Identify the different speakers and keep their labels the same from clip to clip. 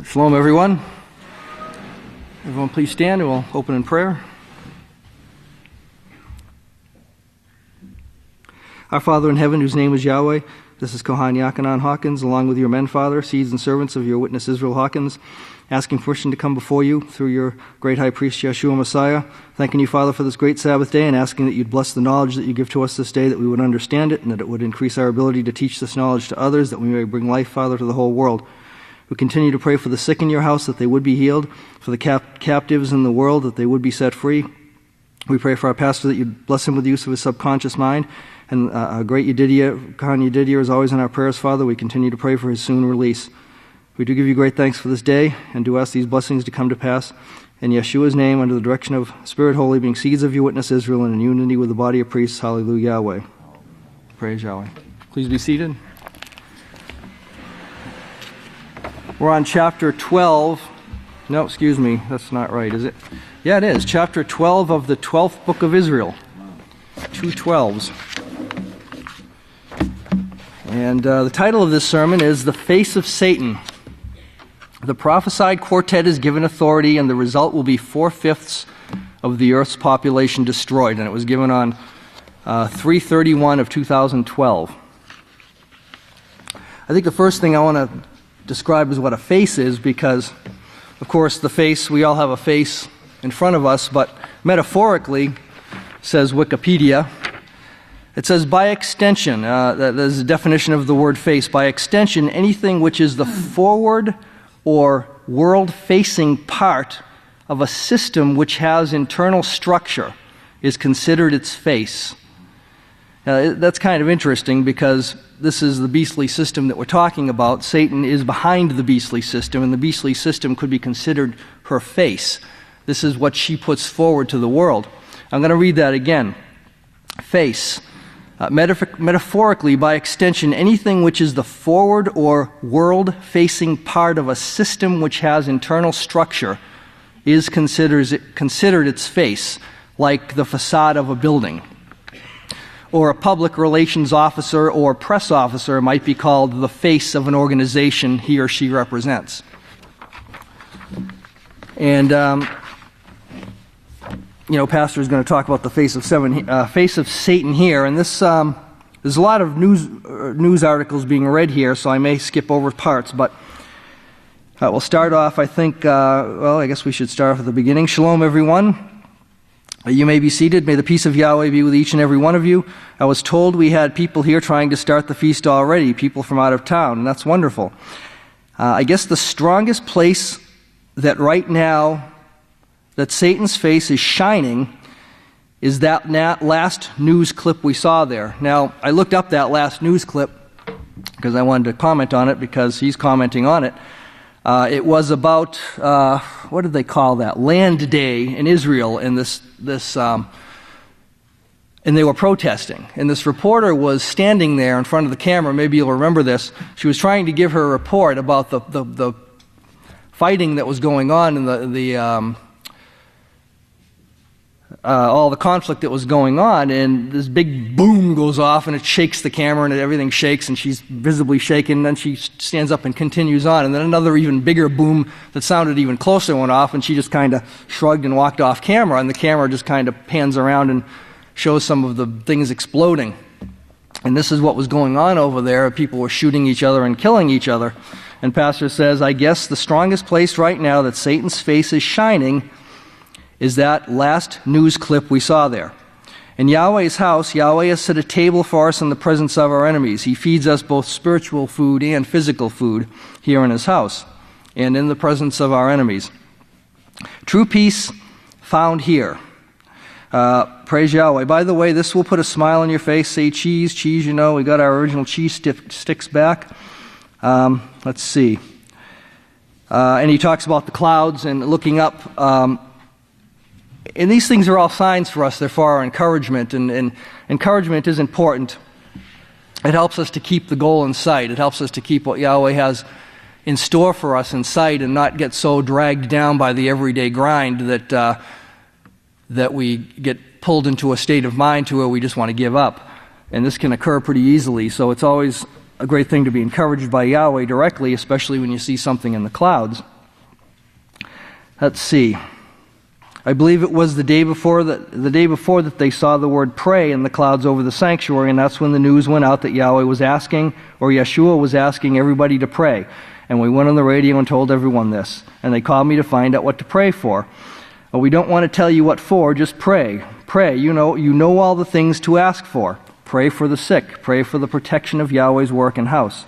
Speaker 1: Shalom, everyone. Everyone please stand and we'll open in prayer. Our Father in heaven, whose name is Yahweh, this is Kohan Yakanan Hawkins, along with your men, Father, seeds and servants of your witness Israel Hawkins, asking permission to come before you through your great high priest, Yeshua Messiah, thanking you, Father, for this great Sabbath day and asking that you'd bless the knowledge that you give to us this day, that we would understand it and that it would increase our ability to teach this knowledge to others, that we may bring life, Father, to the whole world. We continue to pray for the sick in your house, that they would be healed, for the captives in the world, that they would be set free. We pray for our pastor that you'd bless him with the use of his subconscious mind. And our great Yedidia, Khan Yedidia, is always in our prayers, Father. We continue to pray for his soon release. We do give you great thanks for this day and do ask these blessings to come to pass. In Yeshua's name, under the direction of Spirit Holy, being seeds of your witness Israel and in unity with the body of priests, hallelujah, Yahweh. Praise Yahweh. Please be seated. We're on chapter 12. No, excuse me, that's not right, is it? Yeah, it is. Chapter 12 of the 12th book of Israel. 2 12s. And the title of this sermon is The Face of Satan. The prophesied quartet is given authority, and the result will be 4/5 of the earth's population destroyed. And it was given on 3/31 of 2012. I think the first thing I want to describe is what a face is, because, of course, the face, we all have a face in front of us, but metaphorically, says Wikipedia, it says, by extension, there's a definition of the word face, by extension, anything which is the forward or world-facing part of a system which has internal structure is considered its face. That's kind of interesting because this is the beastly system that we're talking about. Satan is behind the beastly system, and the beastly system could be considered her face. This is what she puts forward to the world. I'm going to read that again. Face. Metaphorically, by extension, anything which is the forward or world-facing part of a system which has internal structure is considered its face, like the facade of a building. Or a public relations officer or press officer might be called the face of an organization he or she represents. And Pastor is going to talk about the face of Satan here, and this there's a lot of news articles being read here, so I may skip over parts, but we'll start off. I think, I guess we should start off at the beginning. Shalom, everyone. You may be seated. May the peace of Yahweh be with each and every one of you. I was told we had people here trying to start the feast already, people from out of town, and that's wonderful. I guess the strongest place that right now that Satan's face is shining is that last news clip we saw there. Now, I looked up that last news clip because I wanted to comment on it because he's commenting on it. It was about, what did they call that? Land Day in Israel, and and they were protesting. And this reporter was standing there in front of the camera. Maybe you'll remember this. She was trying to give her report about the fighting that was going on and all the conflict that was going on, and this big boom goes off and it shakes the camera and everything shakes and she's visibly shaken, and then she stands up and continues on, and then another even bigger boom that sounded even closer went off, and she just kind of shrugged and walked off camera, and the camera just kind of pans around and shows some of the things exploding. And this is what was going on over there. People were shooting each other and killing each other. And Pastor says, I guess the strongest place right now that Satan's face is shining is that last news clip we saw there. In Yahweh's house, Yahweh has set a table for us in the presence of our enemies. He feeds us both spiritual food and physical food here in his house and in the presence of our enemies. True peace found here. Praise Yahweh. By the way, this will put a smile on your face. Say cheese, we got our original cheese sticks back. Let's see. And he talks about the clouds and looking up. And these things are all signs for us. They're for our encouragement, and encouragement is important. It helps us to keep the goal in sight. It helps us to keep what Yahweh has in store for us in sight and not get so dragged down by the everyday grind that we get pulled into a state of mind to where we just want to give up. And this can occur pretty easily. So it's always a great thing to be encouraged by Yahweh directly, especially when you see something in the clouds. Let's see. I believe it was the day before that they saw the word pray in the clouds over the sanctuary, and that's when the news went out that Yahweh was asking, or Yeshua was asking everybody to pray. And we went on the radio and told everyone this. And they called me to find out what to pray for. Well, we don't want to tell you what for, just pray. Pray. You know all the things to ask for. Pray for the sick. Pray for the protection of Yahweh's work and house.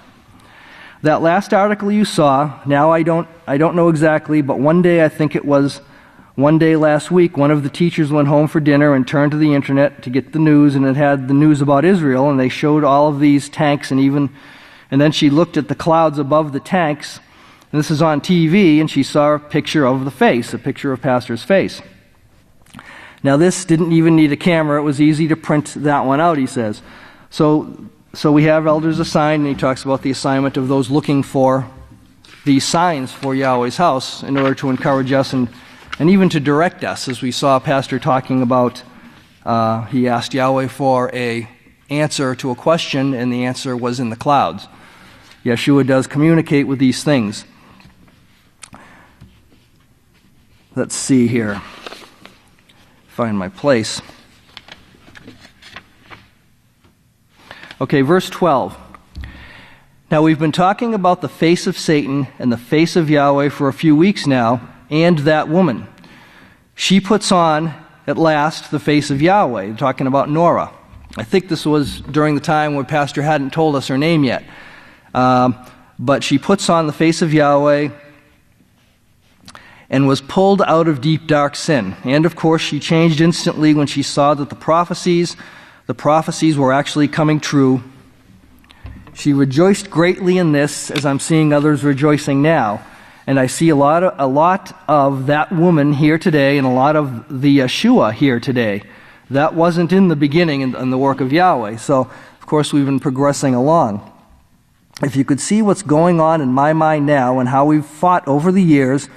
Speaker 1: That last article you saw, now I don't know exactly, but one day last week, one of the teachers went home for dinner and turned to the internet to get the news, and it had the news about Israel, and they showed all of these tanks, and then she looked at the clouds above the tanks, and this is on TV, and she saw a picture of the face, a picture of Pastor's face. Now this didn't even need a camera, it was easy to print that one out, he says. So we have elders assigned, and he talks about the assignment of those looking for these signs for Yahweh's house in order to encourage us and even to direct us, as we saw Pastor talking about. He asked Yahweh for an answer to a question, and the answer was in the clouds. Yeshua does communicate with these things. Let's see here. Find my place. Okay, verse 12. Now we've been talking about the face of Satan and the face of Yahweh for a few weeks now, and that woman. She puts on, at last, the face of Yahweh, talking about Nora. I think this was during the time when Pastor hadn't told us her name yet. But she puts on the face of Yahweh and was pulled out of deep, dark sin. And, of course, she changed instantly when she saw that the prophecies were actually coming true. She rejoiced greatly in this, as I'm seeing others rejoicing now. And I see a lot of that woman here today and a lot of the Yeshua here today. That wasn't in the beginning in the work of Yahweh. So, of course, we've been progressing along. If you could see what's going on in my mind now and how we've fought over the years,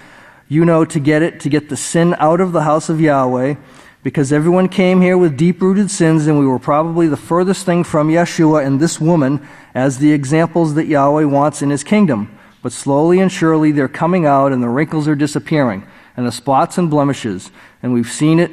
Speaker 1: to get the sin out of the house of Yahweh, because everyone came here with deep-rooted sins, and we were probably the furthest thing from Yeshua and this woman as the examples that Yahweh wants in his kingdom. But slowly and surely they're coming out, and the wrinkles are disappearing, and the spots and blemishes. And we've seen it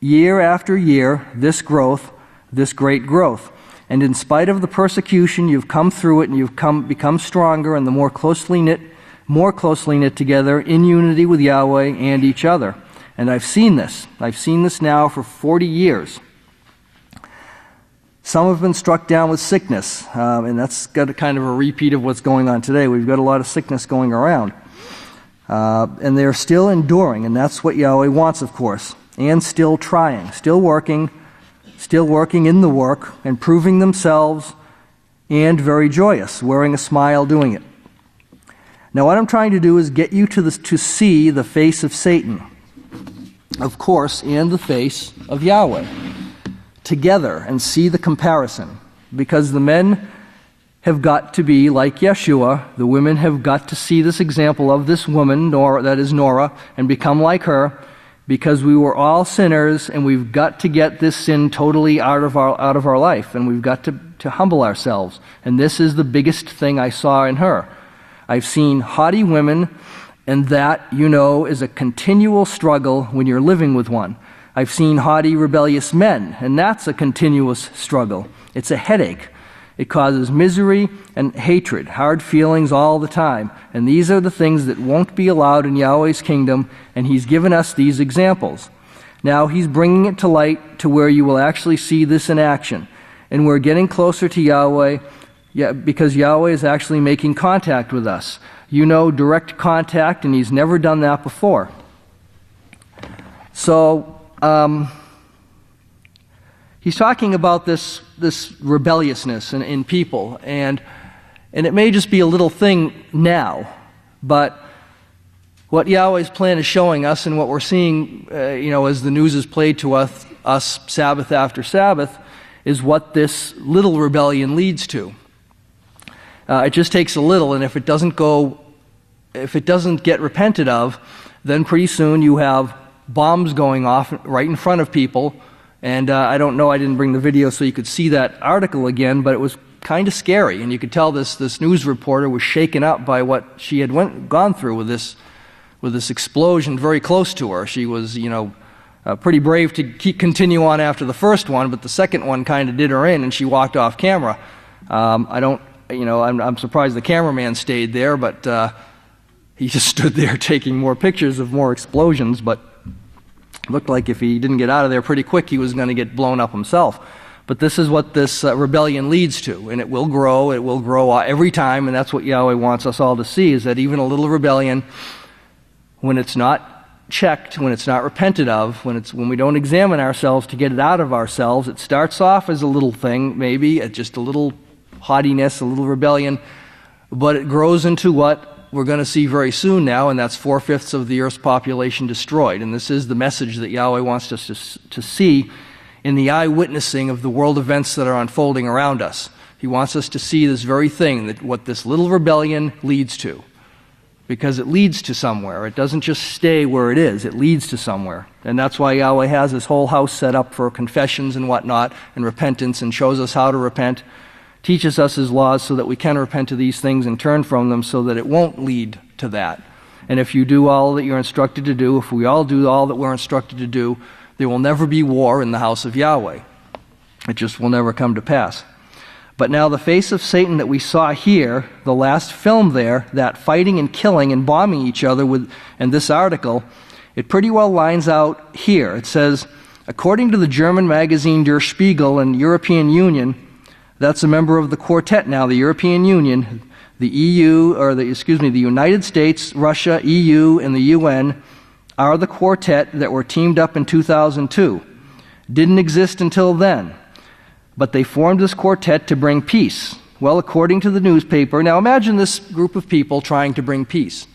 Speaker 1: year after year, this growth, this great growth. And in spite of the persecution, you've come through it, and you've become stronger and the more closely knit together in unity with Yahweh and each other. And I've seen this. I've seen this now for 40 years. Some have been struck down with sickness, and that's got a kind of a repeat of what's going on today. We've got a lot of sickness going around. And they're still enduring, and that's what Yahweh wants, of course, and still trying, still working in the work, and proving themselves, and very joyous, wearing a smile doing it. Now what I'm trying to do is get you to see the face of Satan, of course, and the face of Yahweh together, and see the comparison, because the men have got to be like Yeshua, the women have got to see this example of this woman, Nora, and become like her, because we were all sinners, and we've got to get this sin totally out of our life, and we've got to humble ourselves. And this is the biggest thing I saw in her. I've seen haughty women, and that, is a continual struggle when you're living with one. I've seen haughty, rebellious men, and that's a continuous struggle. It's a headache. It causes misery and hatred, hard feelings all the time. And these are the things that won't be allowed in Yahweh's kingdom, and he's given us these examples. Now he's bringing it to light to where you will actually see this in action. And we're getting closer to Yahweh, because Yahweh is actually making contact with us. Direct contact, and he's never done that before. So, he's talking about this rebelliousness in people, and it may just be a little thing now, but what Yahweh's plan is showing us, and what we're seeing, as the news is played to us Sabbath after Sabbath, is what this little rebellion leads to. It just takes a little, and if it doesn't get repented of, then pretty soon you have bombs going off right in front of people. And I don't know, I didn't bring the video so you could see that article again, but it was kind of scary. And you could tell this news reporter was shaken up by what she had gone through with this explosion very close to her. She was, pretty brave to continue on after the first one, but the second one kind of did her in, and she walked off camera. I'm surprised the cameraman stayed there, but he just stood there taking more pictures of more explosions, but it looked like if he didn't get out of there pretty quick, he was going to get blown up himself. But this is what this rebellion leads to, and it will grow every time, and that's what Yahweh wants us all to see, is that even a little rebellion, when it's not checked, when it's not repented of, when we don't examine ourselves to get it out of ourselves, it starts off as a little thing, maybe, just a little haughtiness, a little rebellion, but it grows into what we're going to see very soon now, and that's 4/5 of the earth's population destroyed. And this is the message that Yahweh wants us to see in the eyewitnessing of the world events that are unfolding around us. He wants us to see this very thing, that what this little rebellion leads to. Because it leads to somewhere. It doesn't just stay where it is. It leads to somewhere. And that's why Yahweh has his whole house set up for confessions and whatnot, and repentance, and shows us how to repent, teaches us his laws so that we can repent of these things and turn from them so that it won't lead to that. And if you do all that you're instructed to do, if we all do all that we're instructed to do, there will never be war in the house of Yahweh. It just will never come to pass. But now the face of Satan that we saw here, the last film there, that fighting and killing and bombing each other in this article, it pretty well lines out here. It says, according to the German magazine Der Spiegel and European Union, that's a member of the quartet now, the European Union, the United States, Russia, EU, and the UN are the quartet that were teamed up in 2002. Didn't exist until then. But they formed this quartet to bring peace. Well, according to the newspaper, now imagine this group of people trying to bring peace.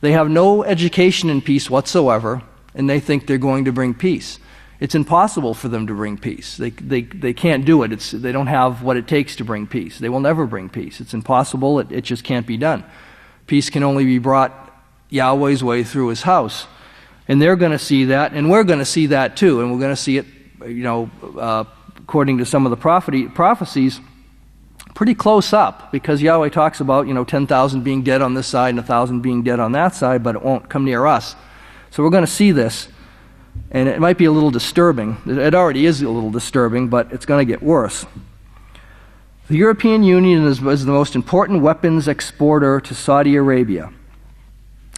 Speaker 1: They have no education in peace whatsoever, and they think they're going to bring peace. It's impossible for them to bring peace. They can't do it. They don't have what it takes to bring peace. They will never bring peace. It's impossible. It just can't be done. Peace can only be brought Yahweh's way through his house. And they're going to see that, and we're going to see that too, and we're going to see it, according to some of the prophecies, pretty close up, because Yahweh talks about 10,000 being dead on this side and 1,000 being dead on that side, but it won't come near us. So we're going to see this, and it might be a little disturbing. It already is a little disturbing, but it's going to get worse. The European Union is the most important weapons exporter to Saudi Arabia.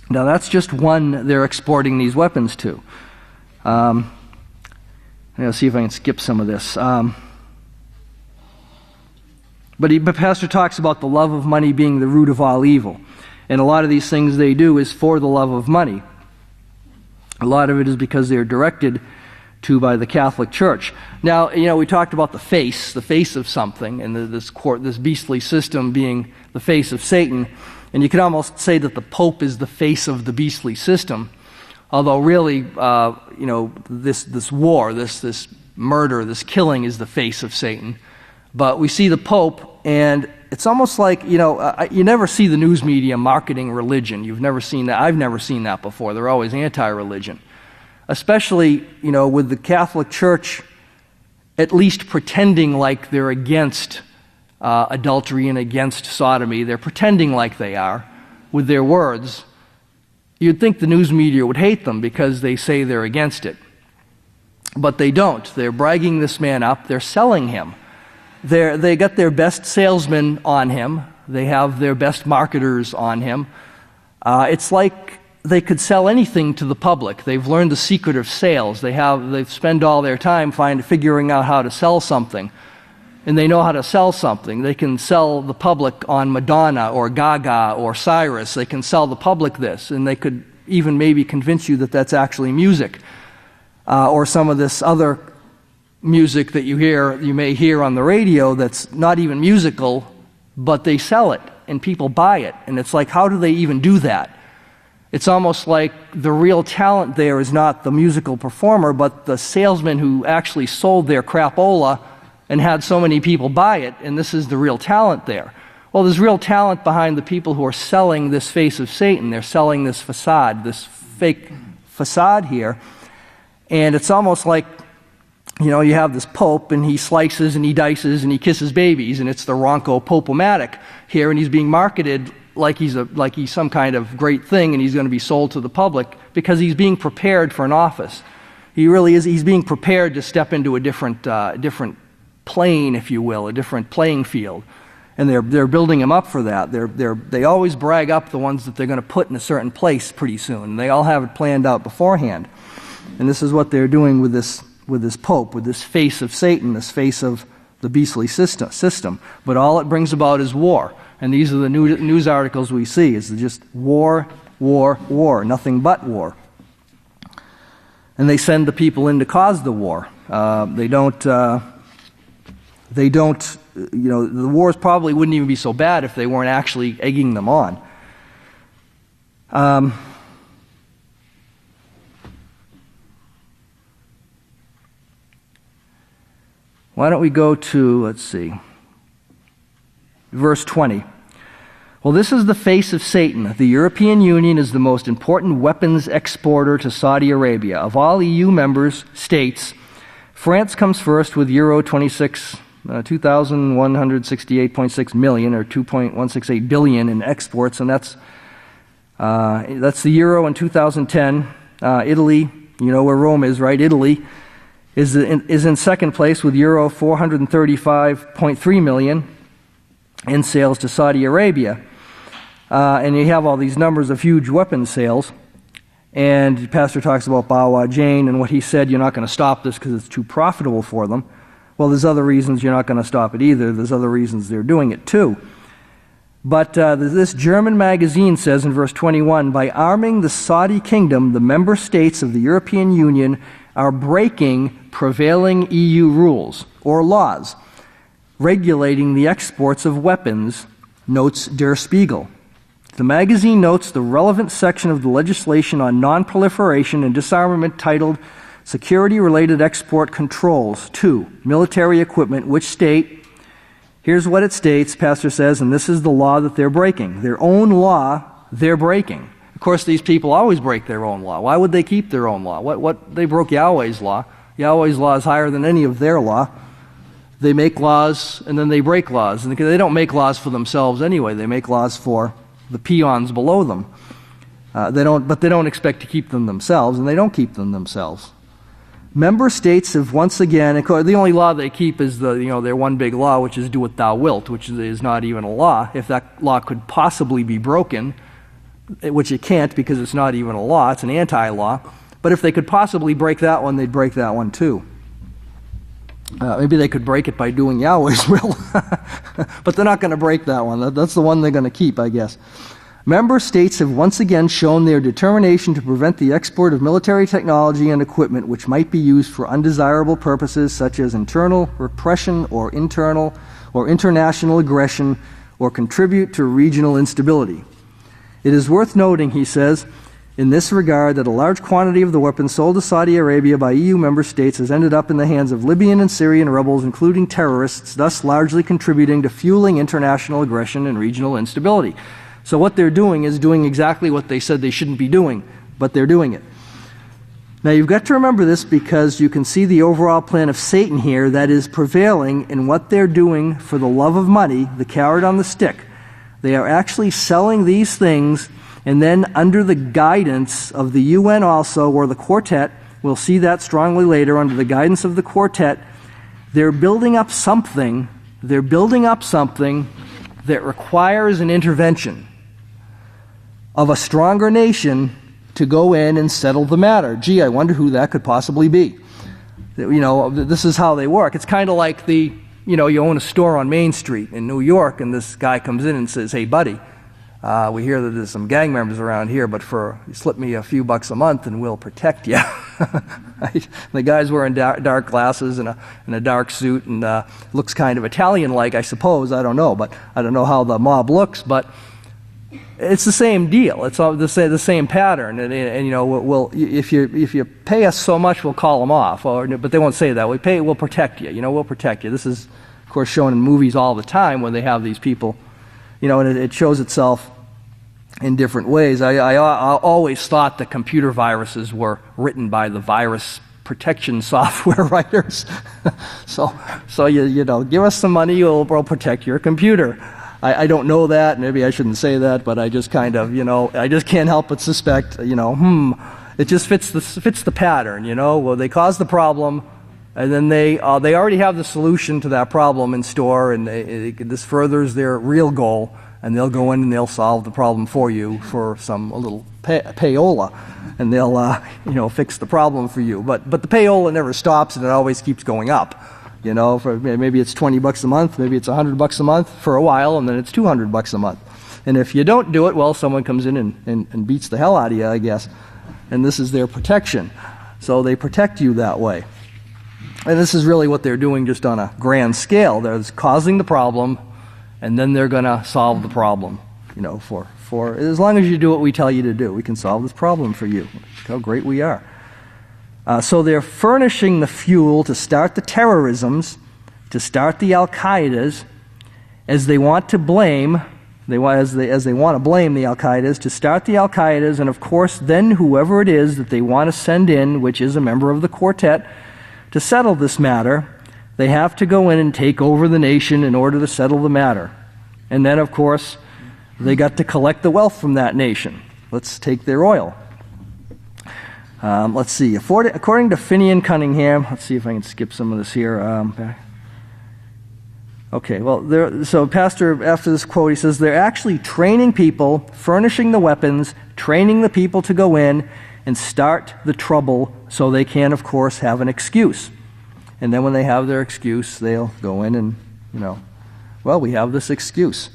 Speaker 1: Now that's just one they're exporting these weapons to. Let's see if I can skip some of this. But Pastor talks about the love of money being the root of all evil. And a lot of these things they do is for the love of money. A lot of it is because they're directed to by the Catholic Church. Now, we talked about the face of something, and this beastly system being the face of Satan. And you could almost say that the Pope is the face of the beastly system. Although really, this war, this murder, this killing is the face of Satan. But we see the Pope, and it's almost like, you never see the news media marketing religion. You've never seen that. I've never seen that before. They're always anti-religion. Especially, with the Catholic Church at least pretending like they're against adultery and against sodomy. They're pretending like they are with their words. You'd think the news media would hate them because they say they're against it. But they don't. They're bragging this man up. They're selling him. They got their best salesmen on him. They have their best marketers on him. It's like they could sell anything to the public. They've learned the secret of sales. They've spent all their time figuring out how to sell something. And they know how to sell something. They can sell the public on Madonna or Gaga or Cyrus. They can sell the public this, and they could even maybe convince you that that's actually music, or some of this other music that you may hear on the radio that's not even musical, but they sell it and people buy it. And it's like, how do they even do that? It's almost like the real talent there is not the musical performer, but the salesman who actually sold their crapola and had so many people buy it, and this is the real talent there. Well, there's real talent behind the people who are selling this face of Satan. They're selling this facade, this fake facade here. And it's almost like you have this pope, and he slices and he dices and he kisses babies, and it's the Ronco Pope-O-Matic here, and he's being marketed like he's some kind of great thing, and he's going to be sold to the public because he's being prepared for an office. He really is. He's being prepared to step into a different plane, if you will, a different playing field, and they're building him up for that. They always brag up the ones that they're going to put in a certain place pretty soon. They all have it planned out beforehand, and this is what they're doing with this pope, with this face of Satan, this face of the beastly system. But all it brings about is war, and these are the news articles we see. Is just war, war, war, nothing but war. And they send the people in to cause the war. They don't. The wars probably wouldn't even be so bad if they weren't actually egging them on. Why don't we go to, let's see, verse 20. Well, this is the face of Satan. The European Union is the most important weapons exporter to Saudi Arabia. Of all EU members states, France comes first with euro 2,168.6 million, or 2.168 billion in exports, and that's the euro in 2010. Italy, you know where Rome is, right? Italy is in second place with euro 435.3 million in sales to Saudi Arabia. And you have all these numbers of huge weapons sales. And the pastor talks about Bawa Jane and what he said, you're not going to stop this because it's too profitable for them. Well, there's other reasons you're not going to stop it either. There's other reasons they're doing it too. But this German magazine says in verse 21, by arming the Saudi kingdom, the member states of the European Union are breaking prevailing EU rules or laws regulating the exports of weapons, notes Der Spiegel. The magazine notes the relevant section of the legislation on non-proliferation and disarmament titled Security-Related Export Controls to Military Equipment, which state, here's what it states, pastor says, and this is the law that they're breaking. Their own law, they're breaking. Of course, these people always break their own law. Why would they keep their own law? They broke Yahweh's law. Yahweh's law is higher than any of their law. They make laws, and then they break laws. And they don't make laws for themselves anyway. They make laws for the peons below them. They don't expect to keep them themselves, and they don't keep them themselves. Member states have once again, the only law they keep is their one big law, which is do what thou wilt, which is not even a law. If that law could possibly be broken, which it can't because it's not even a law, it's an anti-law. But if they could possibly break that one, they'd break that one too. Maybe they could break it by doing Yahweh's will. But they're not going to break that one. That's the one they're going to keep, I guess. Member states have once again shown their determination to prevent the export of military technology and equipment which might be used for undesirable purposes such as internal repression or internal or international aggression or contribute to regional instability. It is worth noting, he says, in this regard that a large quantity of the weapons sold to Saudi Arabia by EU member states has ended up in the hands of Libyan and Syrian rebels, including terrorists, thus largely contributing to fueling international aggression and regional instability. So what they're doing is doing exactly what they said they shouldn't be doing, but they're doing it. Now you've got to remember this because you can see the overall plan of Satan here that is prevailing in what they're doing for the love of money, the carrot on the stick. They are actually selling these things, and then under the guidance of the UN also, or the quartet, we'll see that strongly later, under the guidance of the quartet, they're building up something that requires an intervention of a stronger nation to go in and settle the matter. Gee, I wonder who that could possibly be. This is how they work. It's kind of like you own a store on Main Street in New York, and this guy comes in and says, hey, buddy, we hear that there's some gang members around here, but you slip me a few bucks a month and we'll protect you. Right? The guy's wearing dark glasses and a dark suit and looks kind of Italian-like, I suppose. I don't know, but I don't know how the mob looks, but it's the same deal. It's all the same pattern. And if you pay us so much, we'll call them off. But they won't say that. We'll protect you. We'll protect you. This is, of course, shown in movies all the time when they have these people. And it shows itself in different ways. I always thought that computer viruses were written by the virus protection software writers. so you know, give us some money, we'll protect your computer. I don't know that, maybe I shouldn't say that, but I just kind of, you know, I just can't help but suspect, you know, it just fits the pattern, you know. Well, they cause the problem, and then they already have the solution to that problem in store, and this furthers their real goal, and they'll go in and they'll solve the problem for you for a little payola, and they'll you know, fix the problem for you. But the payola never stops, and it always keeps going up. You know, maybe it's $20 a month, maybe it's $100 a month for a while, and then it's $200 a month. And if you don't do it, well, someone comes in and beats the hell out of you, I guess. And this is their protection. So they protect you that way. And this is really what they're doing just on a grand scale. They're causing the problem, and then they're going to solve the problem. You know, for as long as you do what we tell you to do, we can solve this problem for you. Look how great we are. So they're furnishing the fuel to start the terrorisms, to start the Al-Qaedas, as they want to blame, as they want to blame the Al-Qaedas, to start the Al-Qaedas, and of course then whoever it is that they want to send in, which is a member of the quartet, to settle this matter, they have to go in and take over the nation in order to settle the matter. And then of course they got to collect the wealth from that nation. Let's take their oil. Let's see. According to Finney and Cunningham, let's see if I can skip some of this here. Okay, well, so Pastor, after this quote, he says, they're actually training people, furnishing the weapons, training the people to go in and start the trouble so they can, of course, have an excuse. And then when they have their excuse, they'll go in and, you know, well, we have this excuse.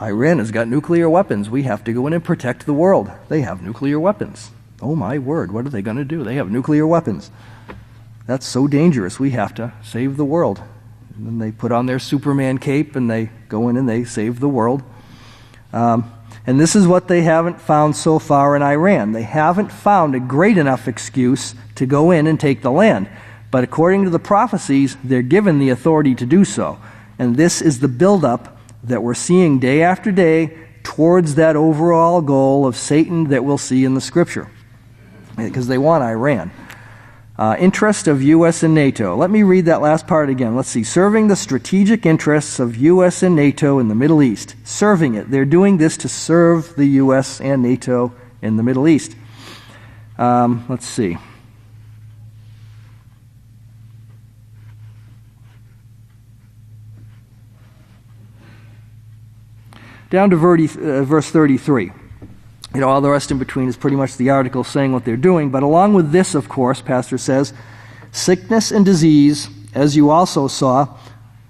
Speaker 1: Iran has got nuclear weapons. We have to go in and protect the world. They have nuclear weapons. Oh my word, what are they going to do? They have nuclear weapons. That's so dangerous. We have to save the world. And then they put on their Superman cape and they go in and they save the world. And this is what they haven't found so far in Iran. They haven't found a great enough excuse to go in and take the land. But according to the prophecies, they're given the authority to do so. And this is the buildup that we're seeing day after day towards that overall goal of Satan that we'll see in the Scripture. Because they want Iran. Interest of U.S. and NATO. Let me read that last part again. Let's see. Serving the strategic interests of U.S. and NATO in the Middle East. Serving it. They're doing this to serve the U.S. and NATO in the Middle East. Let's see. Down to verse 33. You know, all the rest in between is pretty much the article saying what they're doing. But along with this, of course, Pastor says, sickness and disease, as you also saw,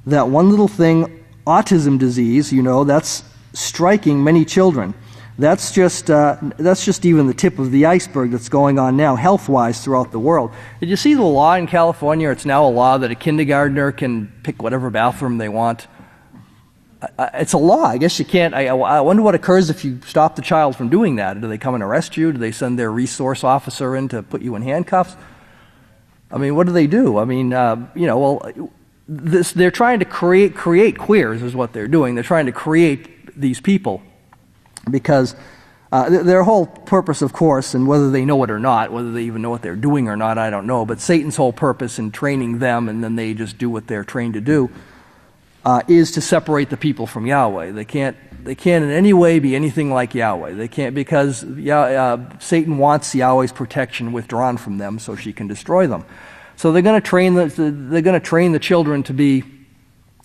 Speaker 1: that one little thing, autism disease, you know, that's striking many children. That's just even the tip of the iceberg that's going on now, health-wise, throughout the world. Did you see the law in California? It's now a law that a kindergartner can pick whatever bathroom they want. It's a law. I guess you can't. I wonder what occurs if you stop the child from doing that. Do they come and arrest you? Do they send their resource officer in to put you in handcuffs? I mean, what do they do? I mean, you know, well, they're trying to create queers is what they're doing. They're trying to create these people because their whole purpose, of course, and whether they know it or not, whether they even know what they're doing or not, I don't know, but Satan's whole purpose in training them and then they just do what they're trained to do, is to separate the people from Yahweh. They can't in any way be anything like Yahweh. They can't, because Satan wants Yahweh's protection withdrawn from them so she can destroy them. So they're going to train the children to be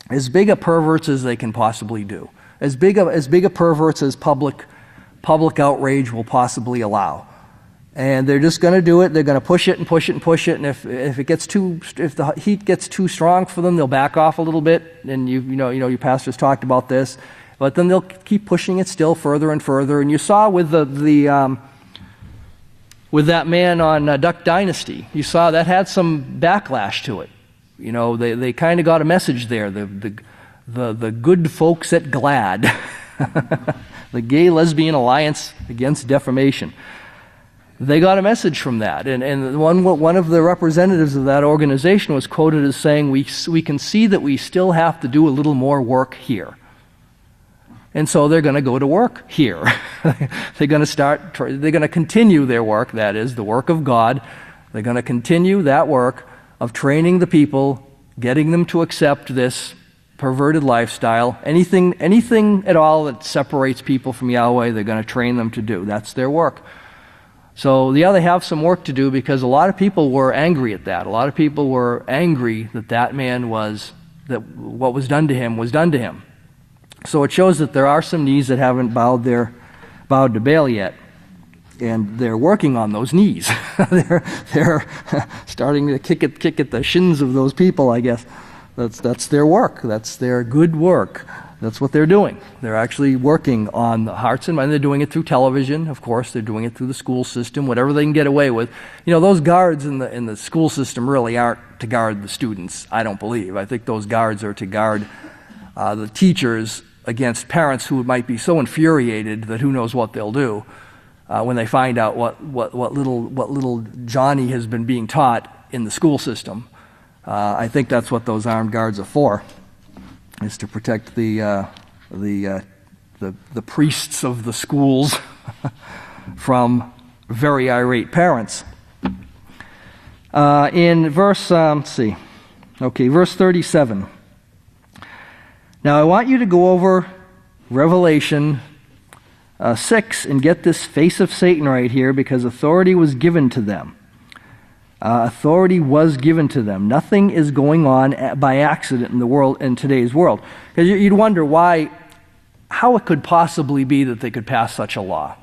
Speaker 1: as big a perverts as they can possibly do, as big a perverts as public outrage will possibly allow. And they're just going to do it. They're going to push it and push it and push it. And if the heat gets too strong for them, they'll back off a little bit. And you know, your pastors talked about this. But then they'll keep pushing it still further and further. And you saw with with that man on Duck Dynasty, you saw that had some backlash to it. You know, they kind of got a message there. The good folks at GLAAD, the Gay Lesbian Alliance Against Defamation. They got a message from that, and one of the representatives of that organization was quoted as saying, we can see that we still have to do a little more work here. And so they're going to go to work here. They're going to continue their work, that is, the work of God,
Speaker 2: They're going to continue that work of training the people, getting them to accept this perverted lifestyle. Anything at all that separates people from Yahweh, they're going to train them to do. That's their work. So they have some work to do, because a lot of people were angry at that. A lot of people were angry that man that what was done to him was done to him. So it shows that there are some knees that haven't bowed to Baal yet. And they're working on those knees. they're starting to kick at the shins of those people, I guess. That's their work. That's their good work. That's what they're doing. They're actually working on the hearts and minds. They're doing it through television, of course. They're doing it through the school system, whatever they can get away with. Those guards in the school system really aren't to guard the students, I don't believe. I think those guards are to guard the teachers against parents who might be so infuriated that who knows what they'll do when they find out what little Johnny has been being taught in the school system. I think that's what those armed guards are for, is to protect the priests of the schools from very irate parents. In verse, verse 37. Now I want you to go over Revelation 6 and get this face of Satan right here, because authority was given to them. Authority was given to them. Nothing is going on by accident in today's world. Because you'd wonder how it could possibly be that they could pass such a law.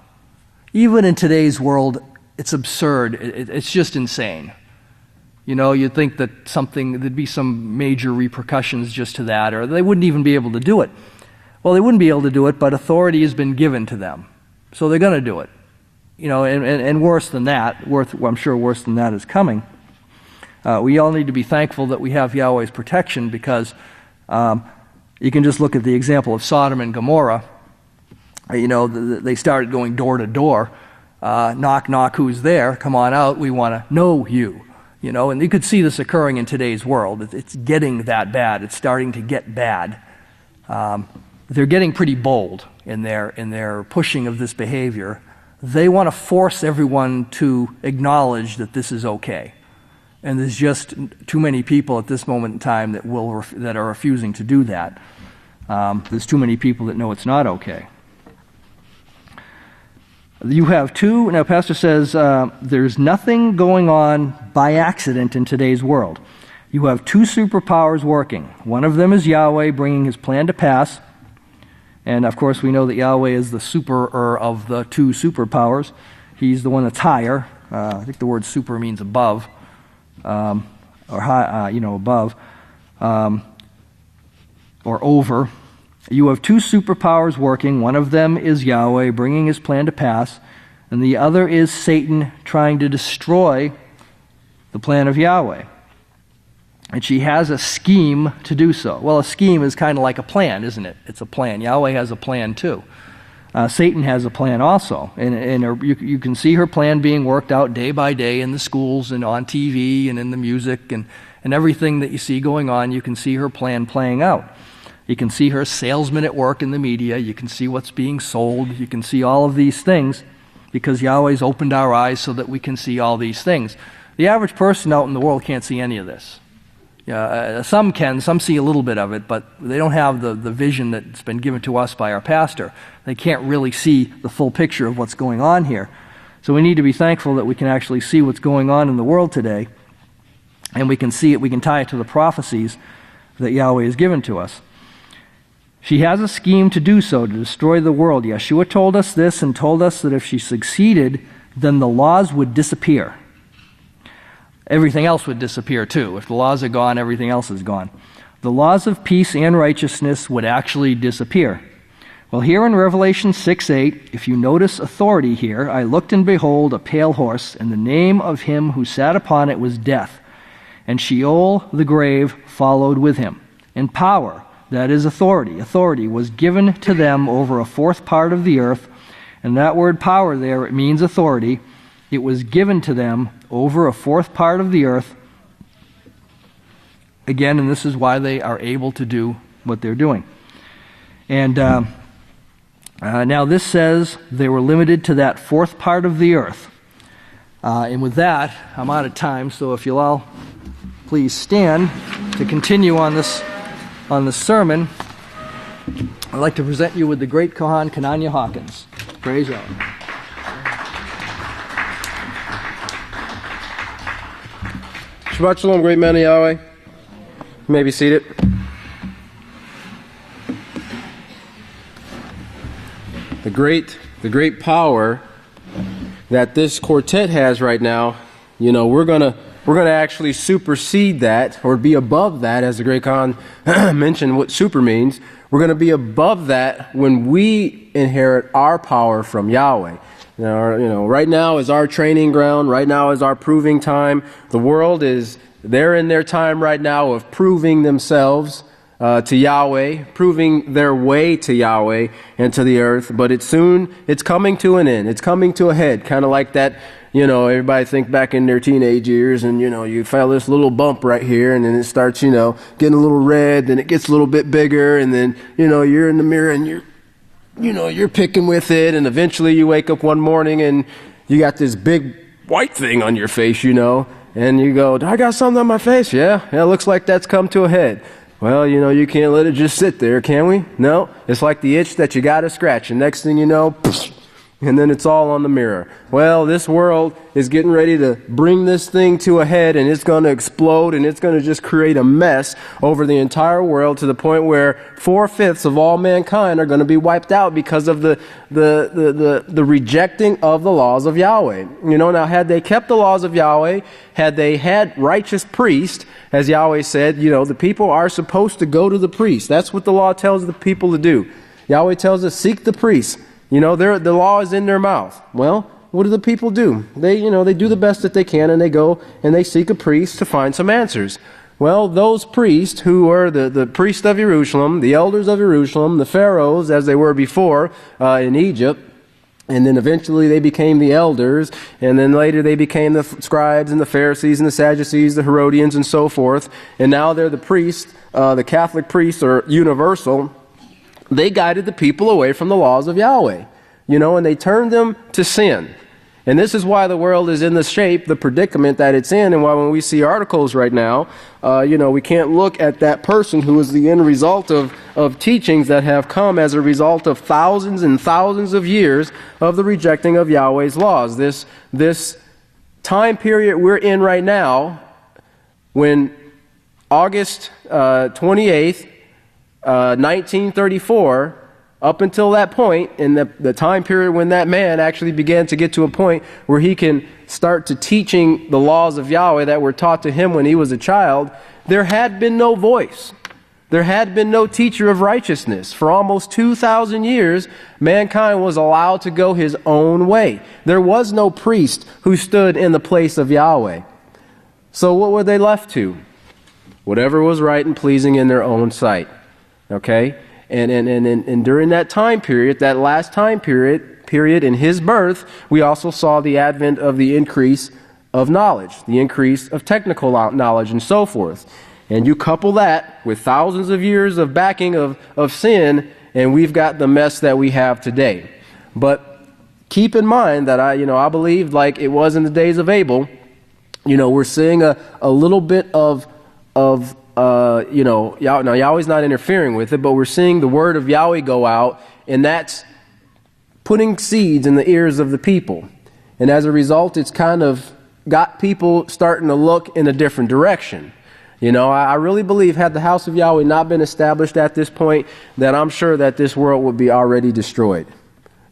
Speaker 2: Even in today's world, it's absurd. It's just insane. You'd think that there'd be some major repercussions just to that, or they wouldn't even be able to do it. Well, they wouldn't be able to do it, but authority has been given to them. So they're going to do it. And worse than that, I'm sure worse than that is coming. We all need to be thankful that we have Yahweh's protection, because you can just look at the example of Sodom and Gomorrah. They started going door to door. Knock, knock, who's there? Come on out, we want to know you. And you could see this occurring in today's world. It's getting that bad. It's starting to get bad. They're getting pretty bold in their pushing of this behavior. They want to force everyone to acknowledge that this is okay. And there's just too many people at this moment in time that are refusing to do that. There's too many people that know it's not okay. You have now Pastor says, there's nothing going on by accident in today's world. You have two superpowers working. One of them is Yahweh bringing his plan to pass. And of course, we know that Yahweh is the superer of the two superpowers. He's the one that's higher. I think the word super means above, or high, above, or over. You have two superpowers working. One of them is Yahweh bringing his plan to pass, and the other is Satan trying to destroy the plan of Yahweh. And she has a scheme to do so. Well, a scheme is kind of like a plan, isn't it? It's a plan. Yahweh has a plan too. Satan has a plan also. And you can see her plan being worked out day by day in the schools and on TV and in the music and everything that you see going on. You can see her plan playing out. You can see her salesman at work in the media. You can see what's being sold. You can see all of these things, because Yahweh's opened our eyes so that we can see all these things. The average person out in the world can't see any of this. Some can, some see a little bit of it, but they don't have the vision that's been given to us by our pastor. They can't really see the full picture of what's going on here. So we need to be thankful that we can actually see what's going on in the world today, and we can see it, we can tie it to the prophecies that Yahweh has given to us. She has a scheme to do so, to destroy the world. Yeshua told us this and told us that if she succeeded, then the laws would disappear. Everything else would disappear too. If the laws are gone, everything else is gone. The laws of peace and righteousness would actually disappear. Well, here in Revelation 6:8, if you notice authority here, I looked and behold a pale horse, and the name of him who sat upon it was Death. And Sheol, the grave, followed with him. And power, that is authority was given to them over a fourth part of the earth. And that word power there, it means authority. It was given to them over a fourth part of the earth. Again, and this is why they are able to do what they're doing. And now this says they were limited to that fourth part of the earth.
Speaker 1: And with that, I'm out of time, so if you'll all please stand to continue on this sermon, I'd like to present you with the great Kohan Kananya Hawkins. Praise Yahweh.
Speaker 3: Shabbat Shalom, great man of Yahweh. You may be seated. The great power that this quartet has right now, we're gonna actually supersede that, or be above that, as the great Khan mentioned what super means. We're going to be above that when we inherit our power from Yahweh. Right now is our training ground. Right now is our proving time. The world they're in their time right now of proving themselves to Yahweh, proving their way to Yahweh and to the earth. But it's coming to an end. It's coming to a head, kind of like that. Everybody think back in their teenage years, and you feel this little bump right here, and then it starts, getting a little red, then it gets a little bit bigger, and then you're in the mirror and you're picking with it, and eventually you wake up one morning and you got this big white thing on your face, and you go, I got something on my face. Yeah, it looks like that's come to a head. Well, you can't let it just sit there, can we? No, it's like the itch that you got to scratch, and next thing you know, and then it's all on the mirror. Well, this world is getting ready to bring this thing to a head, and it's going to explode, and it's going to just create a mess over the entire world, to the point where 4/5 of all mankind are going to be wiped out because of the rejecting of the laws of Yahweh. Now, had they kept the laws of Yahweh, had they had righteous priests, as Yahweh said, the people are supposed to go to the priest. That's what the law tells the people to do. Yahweh tells us, seek the priests. The law is in their mouth. Well, what do the people do? They do the best that they can, and they go and they seek a priest to find some answers. Well, those priests who are the priests of Jerusalem, the elders of Jerusalem, the pharaohs, as they were before in Egypt, and then eventually they became the elders, and then later they became the scribes and the Pharisees and the Sadducees, the Herodians, and so forth. And now they're the priests, the Catholic priests are universal. They guided the people away from the laws of Yahweh, and they turned them to sin. And this is why the world is in the predicament that it's in, and why when we see articles right now, we can't look at that person who is the end result of teachings that have come as a result of thousands and thousands of years of the rejecting of Yahweh's laws. This time period we're in right now, when August 28th, 1934, up until that point, in the time period when that man actually began to get to a point where he can start to teaching the laws of Yahweh that were taught to him when he was a child, there had been no voice. There had been no teacher of righteousness. For almost 2,000 years, mankind was allowed to go his own way. There was no priest who stood in the place of Yahweh. So what were they left to? Whatever was right and pleasing in their own sight. Okay? And during that time period, that last time period in his birth, we also saw the advent of the increase of knowledge, the increase of technical knowledge, and so forth. And you couple that with thousands of years of backing of sin, and we've got the mess that we have today. But keep in mind that I believe, like it was in the days of Abel, we're seeing a little bit of now Yahweh's not interfering with it, but we're seeing the word of Yahweh go out, and that's putting seeds in the ears of the people. And as a result, it's kind of got people starting to look in a different direction. I really believe, had the House of Yahweh not been established at this point, that I'm sure that this world would be already destroyed.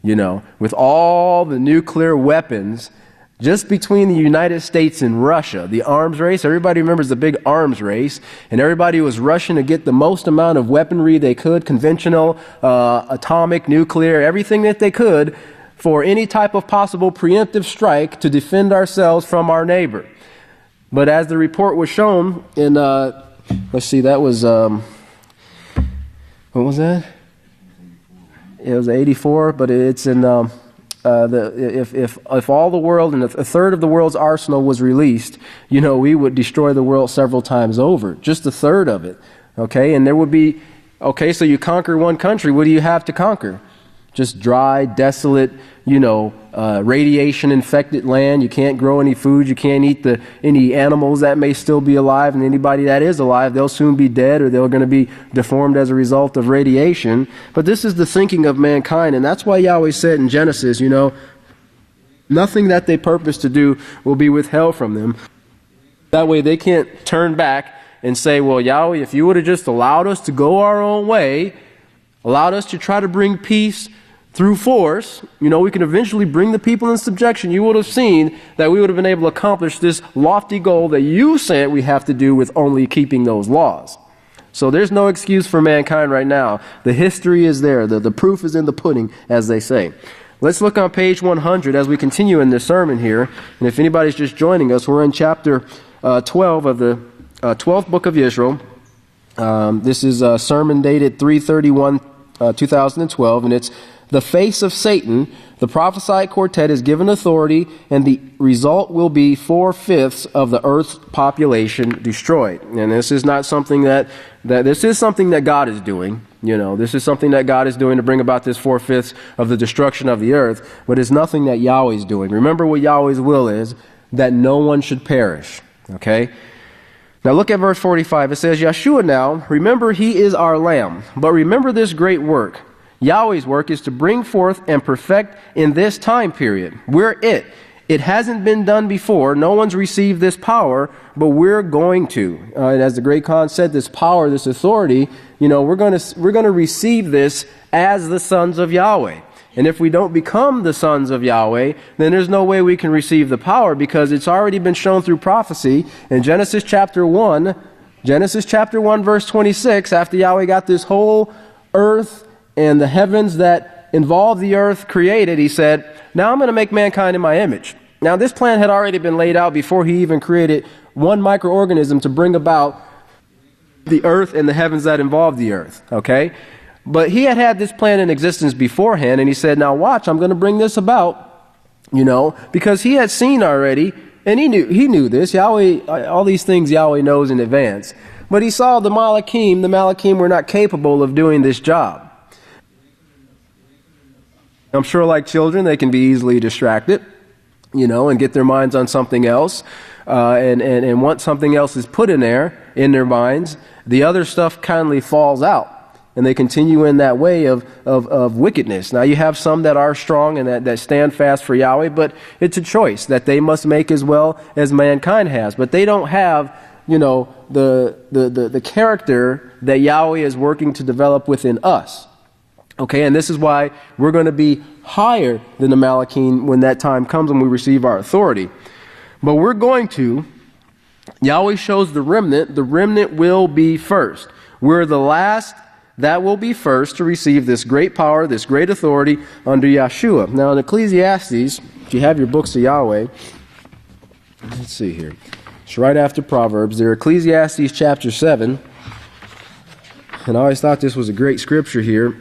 Speaker 3: With all the nuclear weapons just between the United States and Russia, the arms race. Everybody remembers the big arms race, and everybody was rushing to get the most amount of weaponry they could, conventional, atomic, nuclear, everything that they could, for any type of possible preemptive strike to defend ourselves from our neighbor. But as the report was shown in, let's see, that was, what was that? It was 84, but it's in, if all the world and a third of the world's arsenal was released, we would destroy the world several times over. Just a third of it. Okay, and there would be, okay, so you conquer one country, what do you have to conquer? just dry, desolate, radiation-infected land. You can't grow any food. You can't eat any animals that may still be alive. And anybody that is alive, they'll soon be dead, or they're going to be deformed as a result of radiation. But this is the thinking of mankind. And that's why Yahweh said in Genesis, nothing that they purpose to do will be withheld from them. That way they can't turn back and say, well, Yahweh, if you would have just allowed us to go our own way, allowed us to try to bring peace through force, we can eventually bring the people in subjection. You would have seen that we would have been able to accomplish this lofty goal that you said we have to do with only keeping those laws. So there's no excuse for mankind right now. The history is there. The proof is in the pudding, as they say. Let's look on page 100 as we continue in this sermon here. And if anybody's just joining us, we're in chapter 12 of the 12th book of Yisrayl. This is a sermon dated 3/31/2012, and it's the face of Satan. The prophesied quartet is given authority, and the result will be 4/5 of the earth's population destroyed. And this is not something that this is something that God is doing. This is something that God is doing to bring about this 4/5 of the destruction of the earth, but it's nothing that Yahweh is doing. Remember what Yahweh's will is, that no one should perish. Okay? Now look at verse 45. It says, Yeshua now, remember he is our lamb, but remember this great work. Yahweh's work is to bring forth and perfect in this time period. We're it. It hasn't been done before. No one's received this power, but we're going to. And as the great Khan said, this power, this authority, we're going to receive this as the sons of Yahweh. And if we don't become the sons of Yahweh, then there's no way we can receive the power, because it's already been shown through prophecy in Genesis chapter 1 verse 26, after Yahweh got this whole earth and the heavens that involve the earth created, he said, now I'm going to make mankind in my image. Now this plan had already been laid out before he even created one microorganism to bring about the earth and the heavens that involve the earth. Okay? But he had this plan in existence beforehand, and he said, now watch, I'm going to bring this about, because he had seen already, and he knew this. Yahweh, all these things Yahweh knows in advance. But he saw the Malachim were not capable of doing this job. I'm sure like children, they can be easily distracted, and get their minds on something else. And once something else is put in their minds, the other stuff kindly falls out. And they continue in that way of wickedness. Now you have some that are strong and that stand fast for Yahweh, but it's a choice that they must make as well as mankind has. But they don't have, the character that Yahweh is working to develop within us. Okay, and this is why we're going to be higher than the Malachim when that time comes when we receive our authority. But Yahweh shows the remnant will be first. We're the last that will be first to receive this great power, this great authority under Yeshua. Now in Ecclesiastes, if you have your books of Yahweh, let's see here. It's right after Proverbs. There, Ecclesiastes chapter 7. And I always thought this was a great scripture here.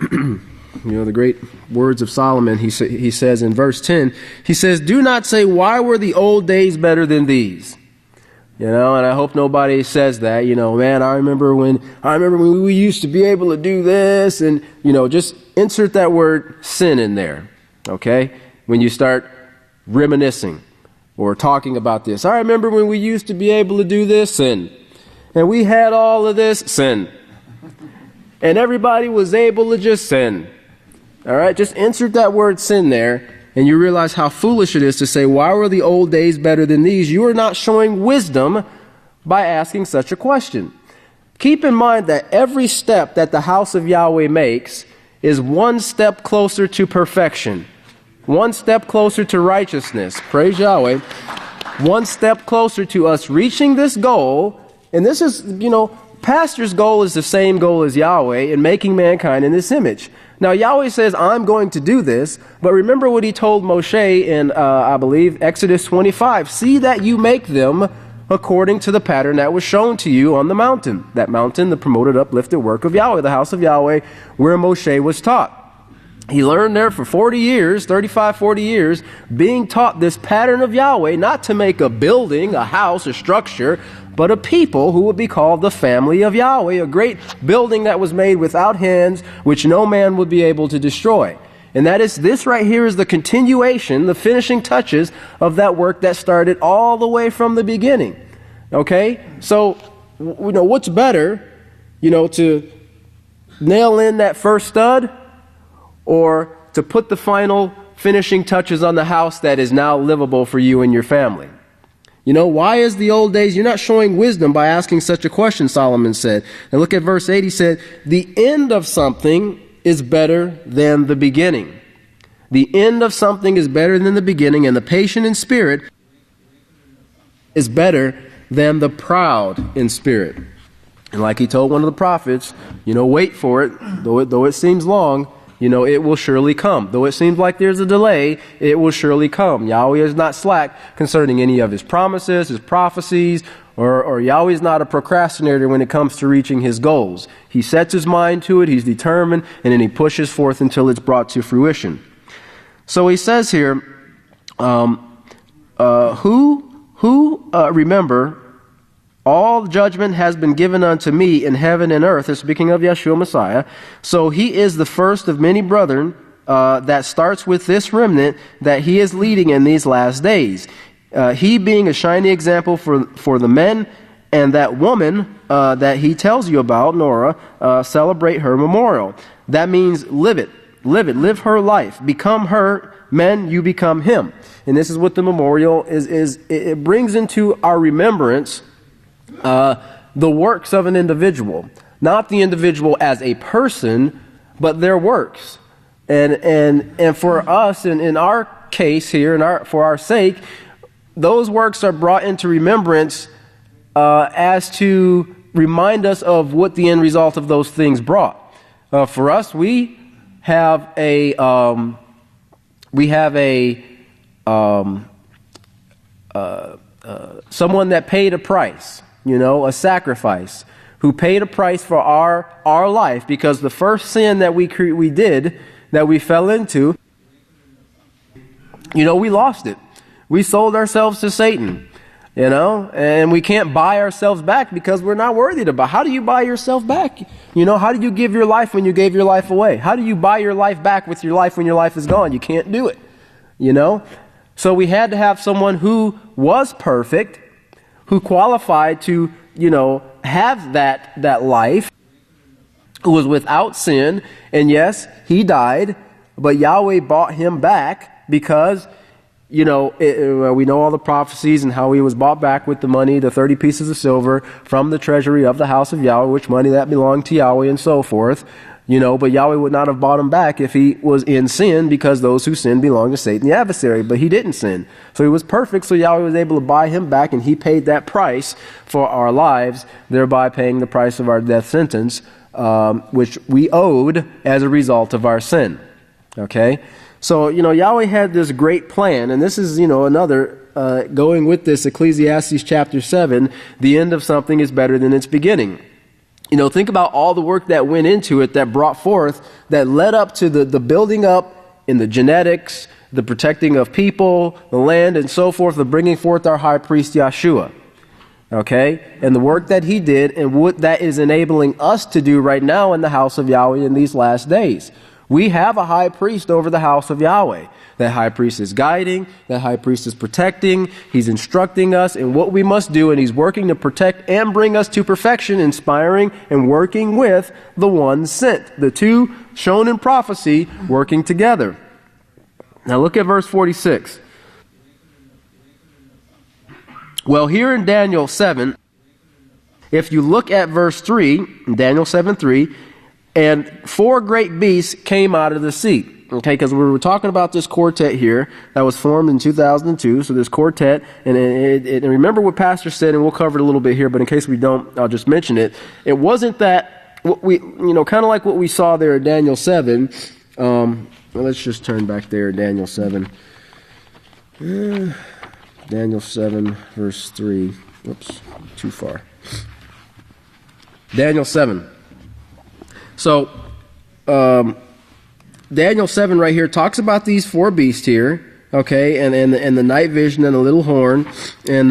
Speaker 3: The great words of Solomon. He says in verse 10, he says, do not say, why were the old days better than these? And I hope nobody says that, man, I remember when we used to be able to do this, and, just insert that word sin in there, okay? When you start reminiscing or talking about this. I remember when we used to be able to do this, sin. And we had all of this, sin. And everybody was able to just sin. All right, just insert that word sin there. And you realize how foolish it is to say, why were the old days better than these? You are not showing wisdom by asking such a question. Keep in mind that every step that the house of Yahweh makes is one step closer to perfection, one step closer to righteousness. Praise Yahweh. One step closer to us reaching this goal. And this is, pastor's goal is the same goal as Yahweh in making mankind in this image. Now, Yahweh says, I'm going to do this, but remember what he told Moshe in, I believe, Exodus 25. See that you make them according to the pattern that was shown to you on the mountain. That mountain, the promoted, uplifted work of Yahweh, the house of Yahweh, where Moshe was taught. He learned there for 40 years, 35, 40 years, being taught this pattern of Yahweh, not to make a building, a house, a structure, but a people who would be called the family of Yahweh, a great building that was made without hands, which no man would be able to destroy. And that is, this right here is the continuation, the finishing touches of that work that started all the way from the beginning. Okay? So, what's better, to nail in that first stud or to put the final finishing touches on the house that is now livable for you and your family? Why is the old days? You're not showing wisdom by asking such a question, Solomon said. And look at verse 8. He said, the end of something is better than the beginning. The end of something is better than the beginning, and the patient in spirit is better than the proud in spirit. And like he told one of the prophets, wait for it, though it seems long, it will surely come. Though it seems like there's a delay, it will surely come. Yahweh is not slack concerning any of his promises, his prophecies, or Yahweh is not a procrastinator when it comes to reaching his goals. He sets his mind to it, he's determined, and then he pushes forth until it's brought to fruition. So he says here, remember, all judgment has been given unto me in heaven and earth. It's speaking of Yeshua Messiah. So he is the first of many brethren that starts with this remnant that he is leading in these last days. He being a shining example for the men, and that woman that he tells you about, Nora, celebrate her memorial. That means live it, live her life, become her. Men, you become him. And this is what the memorial is. It brings into our remembrance the works of an individual, not the individual as a person, but their works. And for us, in our case here, for our sake, those works are brought into remembrance as to remind us of what the end result of those things brought. For us, we have someone that paid a price, a sacrifice, who paid a price for our life, because the first sin that we fell into, we lost it. We sold ourselves to Satan, and we can't buy ourselves back because we're not worthy to buy. How do you buy yourself back? How do you give your life when you gave your life away? How do you buy your life back with your life when your life is gone? You can't do it, So we had to have someone who was perfect, who qualified to, have that life, who was without sin. And yes, he died, but Yahweh bought him back because, we know all the prophecies and how he was bought back with the money, the 30 pieces of silver from the treasury of the house of Yahweh, which money that belonged to Yahweh and so forth. But Yahweh would not have bought him back if he was in sin, because those who sin belong to Satan the adversary. But he didn't sin. So he was perfect, so Yahweh was able to buy him back, and he paid that price for our lives, thereby paying the price of our death sentence, which we owed as a result of our sin. Okay? So, Yahweh had this great plan, and this is, another, going with this, Ecclesiastes chapter 7, the end of something is better than its beginning. Think about all the work that went into it, that brought forth, that led up to the building up in the genetics, the protecting of people, the land, and so forth, the bringing forth our high priest Yeshua. Okay? And the work that he did, and what that is enabling us to do right now in the house of Yahweh in these last days. We have a high priest over the house of Yahweh. That high priest is guiding, that high priest is protecting, he's instructing us in what we must do, and he's working to protect and bring us to perfection, inspiring and working with the one sent. The two shown in prophecy working together. Now look at verse 46. Well, here in Daniel 7, if you look at verse 3, Daniel 7:3, and 4 great beasts came out of the sea. Okay, because we were talking about this quartet here that was formed in 2002. So this quartet, and remember what Pastor said, and we'll cover it a little bit here, but in case we don't, I'll just mention it. It wasn't that, kind of like what we saw there in Daniel 7. Well, let's just turn back there, Daniel 7. Daniel 7, verse 3. Whoops, too far. Daniel 7. So, Daniel 7 right here talks about these 4 beasts here, okay, and the night vision and the little horn, and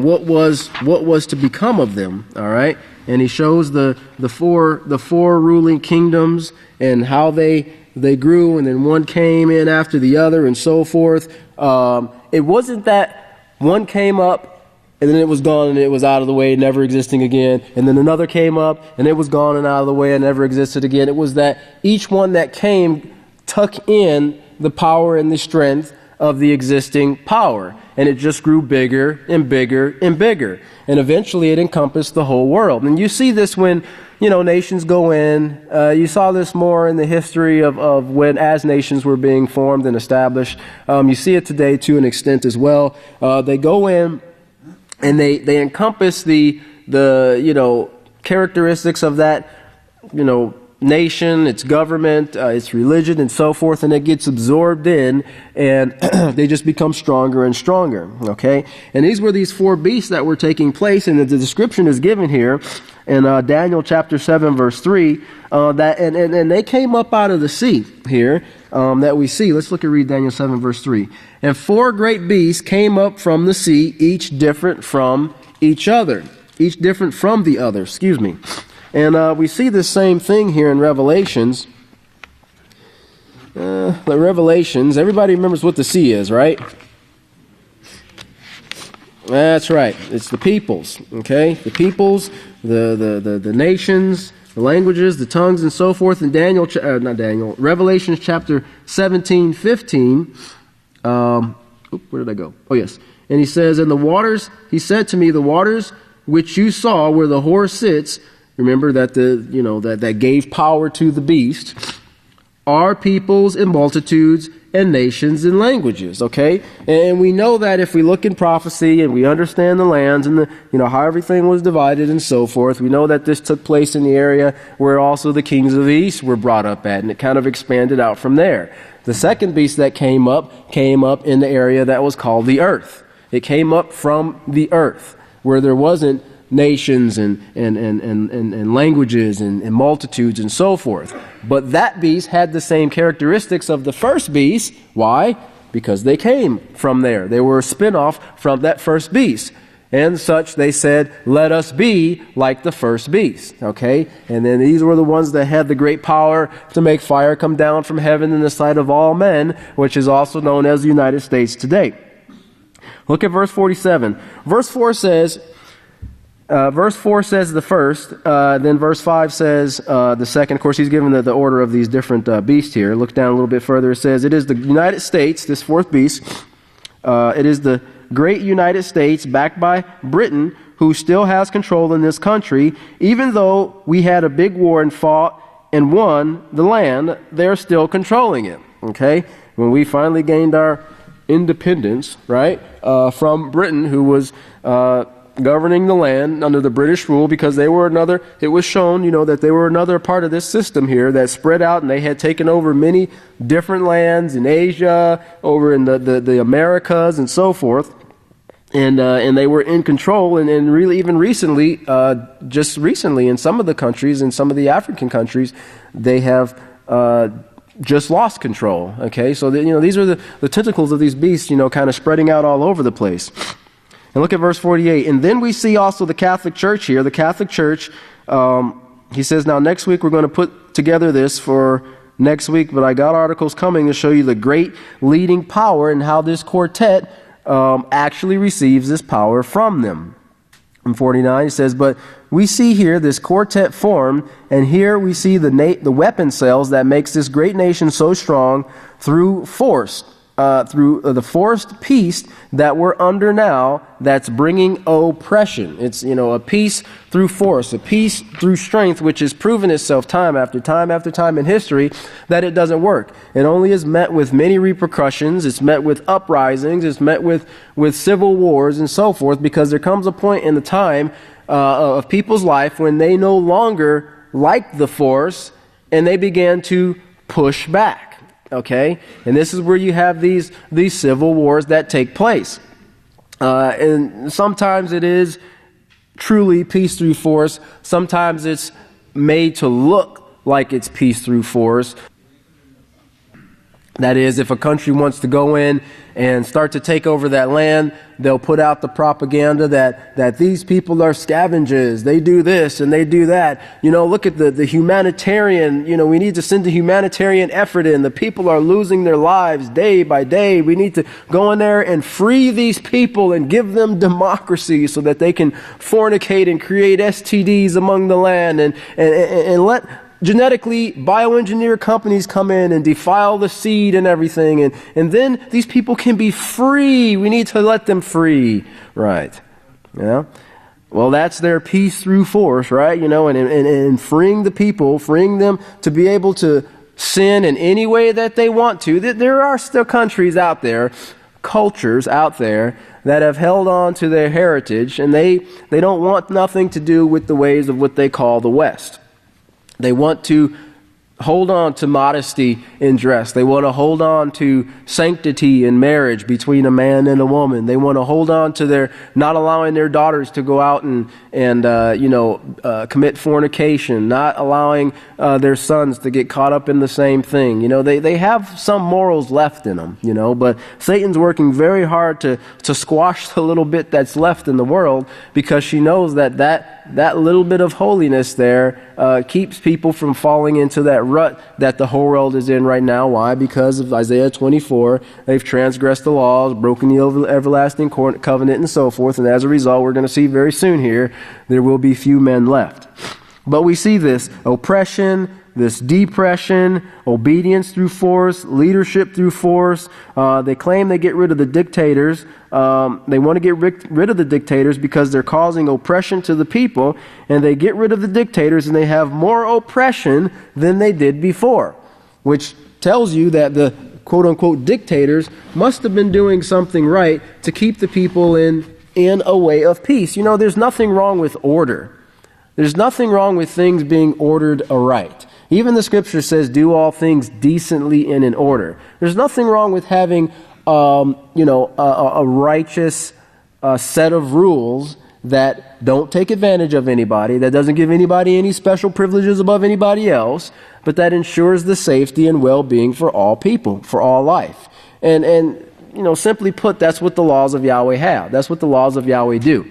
Speaker 3: what was to become of them, all right? And he shows the four ruling kingdoms and how they they grew, and then one came in after the other and so forth. It wasn't that one came up and then it was gone and it was out of the way, never existing again. And then another came up and it was gone and out of the way and never existed again. It was that each one that came took in the power and the strength of the existing power. And it just grew bigger and bigger and bigger. And eventually it encompassed the whole world. And you see this when, nations go in. You saw this more in the history of when as nations were being formed and established. You see it today to an extent as well. They go in and they encompass the characteristics of that, nation, its government, its religion, and so forth, and it gets absorbed in, and they just become stronger and stronger, okay? And these were these four beasts that were taking place, and the description is given here in Daniel chapter 7, verse 3, and they came up out of the sea here that we see. Let's read Daniel 7, verse 3. And four great beasts came up from the sea, each different from each other. Each different from the other, And we see the same thing here in Revelations. Everybody remembers what the sea is, right? That's right. It's the peoples, okay? The peoples, the nations, the languages, the tongues, and so forth. In Revelation chapter 17, 15. Where did I go? Oh, yes. And he says, and the waters, he said to me, the waters which you saw where the horse sits, remember that that gave power to the beast, are peoples and multitudes and nations and languages, okay? And we know that if we look in prophecy and we understand the lands and how everything was divided and so forth, we know that this took place in the area where also the kings of the east were brought up at, and it kind of expanded out from there. The second beast that came up in the area that was called the earth. It came up from the earth, where there wasn't nations and languages and multitudes and so forth. But that beast had the same characteristics of the first beast. Why? Because they came from there. They were a spin-off from that first beast. And such, they said, let us be like the first beast. Okay? And then these were the ones that had the great power to make fire come down from heaven in the sight of all men, which is also known as the United States today. Look at verse 47. Verse 4 says the first, then verse 5 says the second. Of course, he's given the order of these different beasts here. Look down a little bit further. It says, it is the United States, this fourth beast. It is the great United States, backed by Britain, who still has control in this country. Even though we had a big war and fought and won the land, they're still controlling it. Okay? When we finally gained our independence, right, from Britain, who was governing the land under the British rule, because it was shown, that they were another part of this system here that spread out, and they had taken over many different lands in Asia, over in the Americas and so forth. And they were in control, and really even recently, just recently in some of the countries, in some of the African countries, they have just lost control. Okay, so these are the tentacles of these beasts, kind of spreading out all over the place. And look at verse 48. And then we see also the Catholic Church here. The Catholic Church, he says, now next week we're going to put together this for next week, but I got articles coming to show you the great leading power and how this quartet actually receives this power from them. In 49, it says, but we see here this quartet formed, and here we see the weapon cells that makes this great nation so strong through force. Through the forced peace that we're under now, that's bringing oppression. It's, a peace through force, a peace through strength, which has proven itself time after time after time in history that it doesn't work. It only is met with many repercussions. It's met with uprisings. It's met with civil wars and so forth, because there comes a point in the time of people's life when they no longer like the force, and they began to push back. Okay, and this is where you have these civil wars that take place, and sometimes it is truly peace through force. Sometimes it's made to look like it's peace through force. That is, if a country wants to go in and start to take over that land, they'll put out the propaganda that these people are scavengers. They do this and they do that. Look at the humanitarian, we need to send a humanitarian effort in. The people are losing their lives day by day. We need to go in there and free these people and give them democracy so that they can fornicate and create STDs among the land and let genetically bioengineer companies come in and defile the seed and everything. And then these people can be free. We need to let them free. Right. Well, that's their peace through force, right? And freeing the people, freeing them to be able to sin in any way that they want to. There are still countries out there, cultures out there that have held on to their heritage, and they don't want nothing to do with the ways of what they call the West. They want to hold on to modesty in dress. They want to hold on to sanctity in marriage between a man and a woman. They want to hold on to their not allowing their daughters to go out and commit fornication, not allowing their sons to get caught up in the same thing. They have some morals left in them, but Satan's working very hard to squash the little bit that's left in the world, because she knows that little bit of holiness there keeps people from falling into that rut that the whole world is in right now. Why? Because of Isaiah 24. They've transgressed the laws, broken the everlasting covenant, and so forth. And as a result, we're going to see very soon here, there will be few men left. But we see this oppression, this depression, obedience through force, leadership through force. They claim they get rid of the dictators. They want to get rid of the dictators because they're causing oppression to the people, and they get rid of the dictators and they have more oppression than they did before, which tells you that the quote-unquote dictators must have been doing something right to keep the people in a way of peace. There's nothing wrong with order. There's nothing wrong with things being ordered aright. Even the scripture says, do all things decently and in order. There's nothing wrong with having, a righteous set of rules that don't take advantage of anybody, that doesn't give anybody any special privileges above anybody else, but that ensures the safety and well-being for all people, for all life. And simply put, that's what the laws of Yahweh have. That's what the laws of Yahweh do.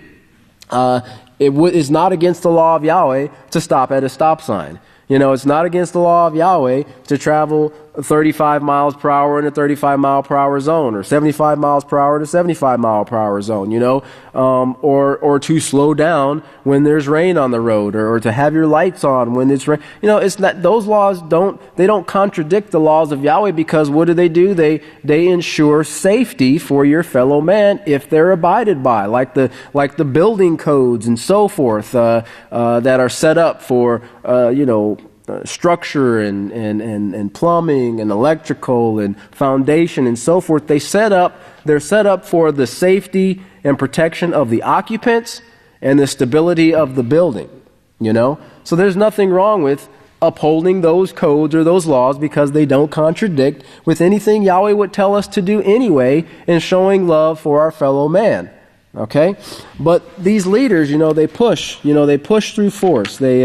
Speaker 3: It is not against the law of Yahweh to stop at a stop sign. It's not against the law of Yahweh to travel 35 miles per hour in a 35 mile per hour zone, or 75 miles per hour in a 75 mile per hour zone, or to slow down when there's rain on the road, or to have your lights on when it's rain. It's not, those laws don't contradict the laws of Yahweh, because what do? They ensure safety for your fellow man if they're abided by, like the building codes and so forth that are set up for structure and plumbing and electrical and foundation and so forth. They're set up for the safety and protection of the occupants and the stability of the building, So there's nothing wrong with upholding those codes or those laws, because they don't contradict with anything Yahweh would tell us to do anyway in showing love for our fellow man. Okay? But these leaders, they push through force. They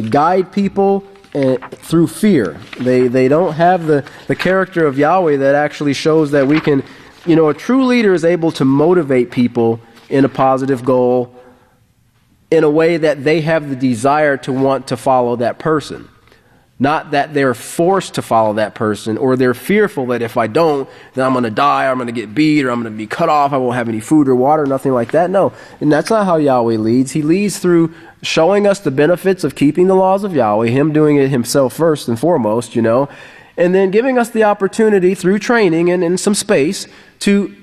Speaker 3: guide people through fear. They don't have the character of Yahweh that actually shows that we can, a true leader is able to motivate people in a positive goal in a way that they have the desire to want to follow that person. Not that they're forced to follow that person, or they're fearful that if I don't, then I'm going to die, or I'm going to get beat, or I'm going to be cut off, I won't have any food or water, nothing like that. No, and that's not how Yahweh leads. He leads through showing us the benefits of keeping the laws of Yahweh, Him doing it Himself first and foremost, and then giving us the opportunity through training and in some space to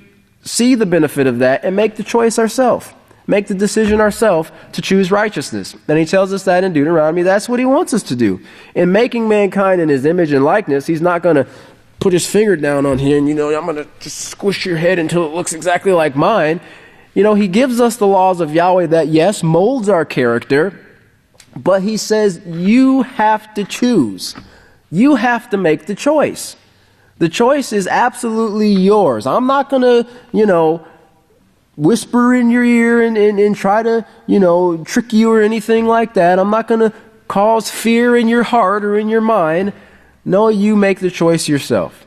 Speaker 3: see the benefit of that and make the choice ourselves. Make the decision ourselves to choose righteousness. And He tells us that in Deuteronomy. That's what He wants us to do. In making mankind in His image and likeness, He's not going to put His finger down on here and, I'm going to just squish your head until it looks exactly like mine. He gives us the laws of Yahweh that, yes, molds our character, but He says you have to choose. You have to make the choice. The choice is absolutely yours. I'm not going to, whisper in your ear and try to, trick you or anything like that. I'm not going to cause fear in your heart or in your mind. No, you make the choice yourself.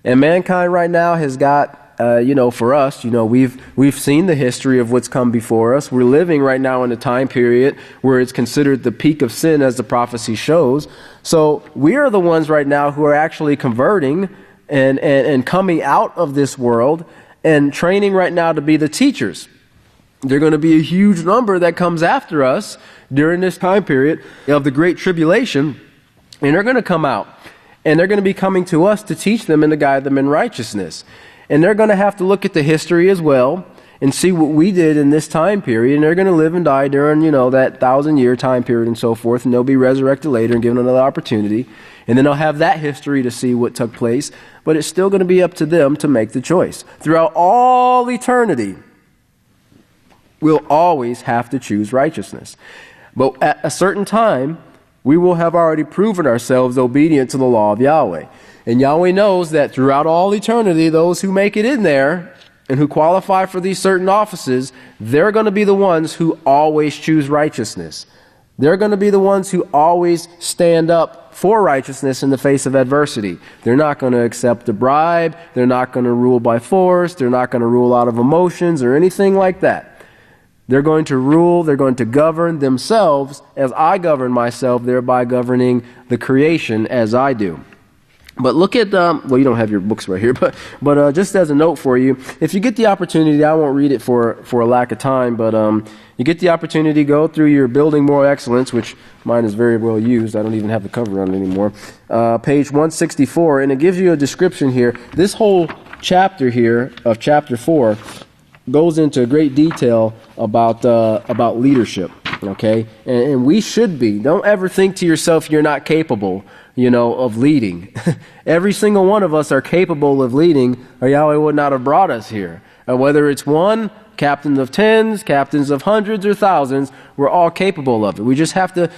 Speaker 3: And mankind right now has got, for us, we've seen the history of what's come before us. We're living right now in a time period where it's considered the peak of sin, as the prophecy shows. So we are the ones right now who are actually converting and coming out of this world and training right now to be the teachers. They're going to be a huge number that comes after us during this time period of the Great Tribulation, and they're going to come out. And they're going to be coming to us to teach them and to guide them in righteousness. And they're going to have to look at the history as well and see what we did in this time period. And they're going to live and die during, that 1,000-year time period and so forth. And they'll be resurrected later and given another opportunity. And then they'll have that history to see what took place. But it's still going to be up to them to make the choice. Throughout all eternity, we'll always have to choose righteousness. But at a certain time, we will have already proven ourselves obedient to the law of Yahweh. And Yahweh knows that throughout all eternity, those who make it in there and who qualify for these certain offices, they're going to be the ones who always choose righteousness. They're going to be the ones who always stand up for righteousness in the face of adversity. They're not going to accept a bribe. They're not going to rule by force. They're not going to rule out of emotions or anything like that. They're going to rule, they're going to govern themselves as I govern myself, thereby governing the creation as I do. But look at, you don't have your books right here, but just as a note for you, if you get the opportunity, I won't read it for a lack of time, but you get the opportunity, go through your Building Moral Excellence, which mine is very well used. I don't even have the cover on it anymore. Page 164, and it gives you a description here. This whole chapter here of chapter 4 goes into great detail about leadership, okay? And we should be. Don't ever think to yourself you're not capable, of leading. Every single one of us are capable of leading, or Yahweh would not have brought us here. Whether it's one, captains of tens, captains of hundreds or thousands, we're all capable of it. We just have to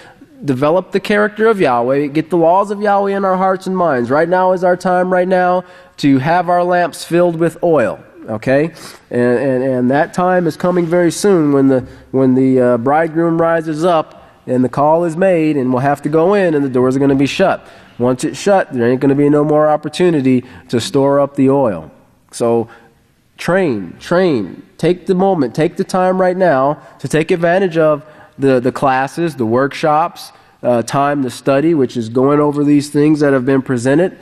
Speaker 3: develop the character of Yahweh, get the laws of Yahweh in our hearts and minds. Right now is our time right now to have our lamps filled with oil. Okay, and that time is coming very soon when the bridegroom rises up and the call is made, and we'll have to go in, and the doors are going to be shut. Once it's shut, there ain't going to be no more opportunity to store up the oil. So train. Take the moment, take the time right now to take advantage of the classes, the workshops, time to study, which is going over these things that have been presented.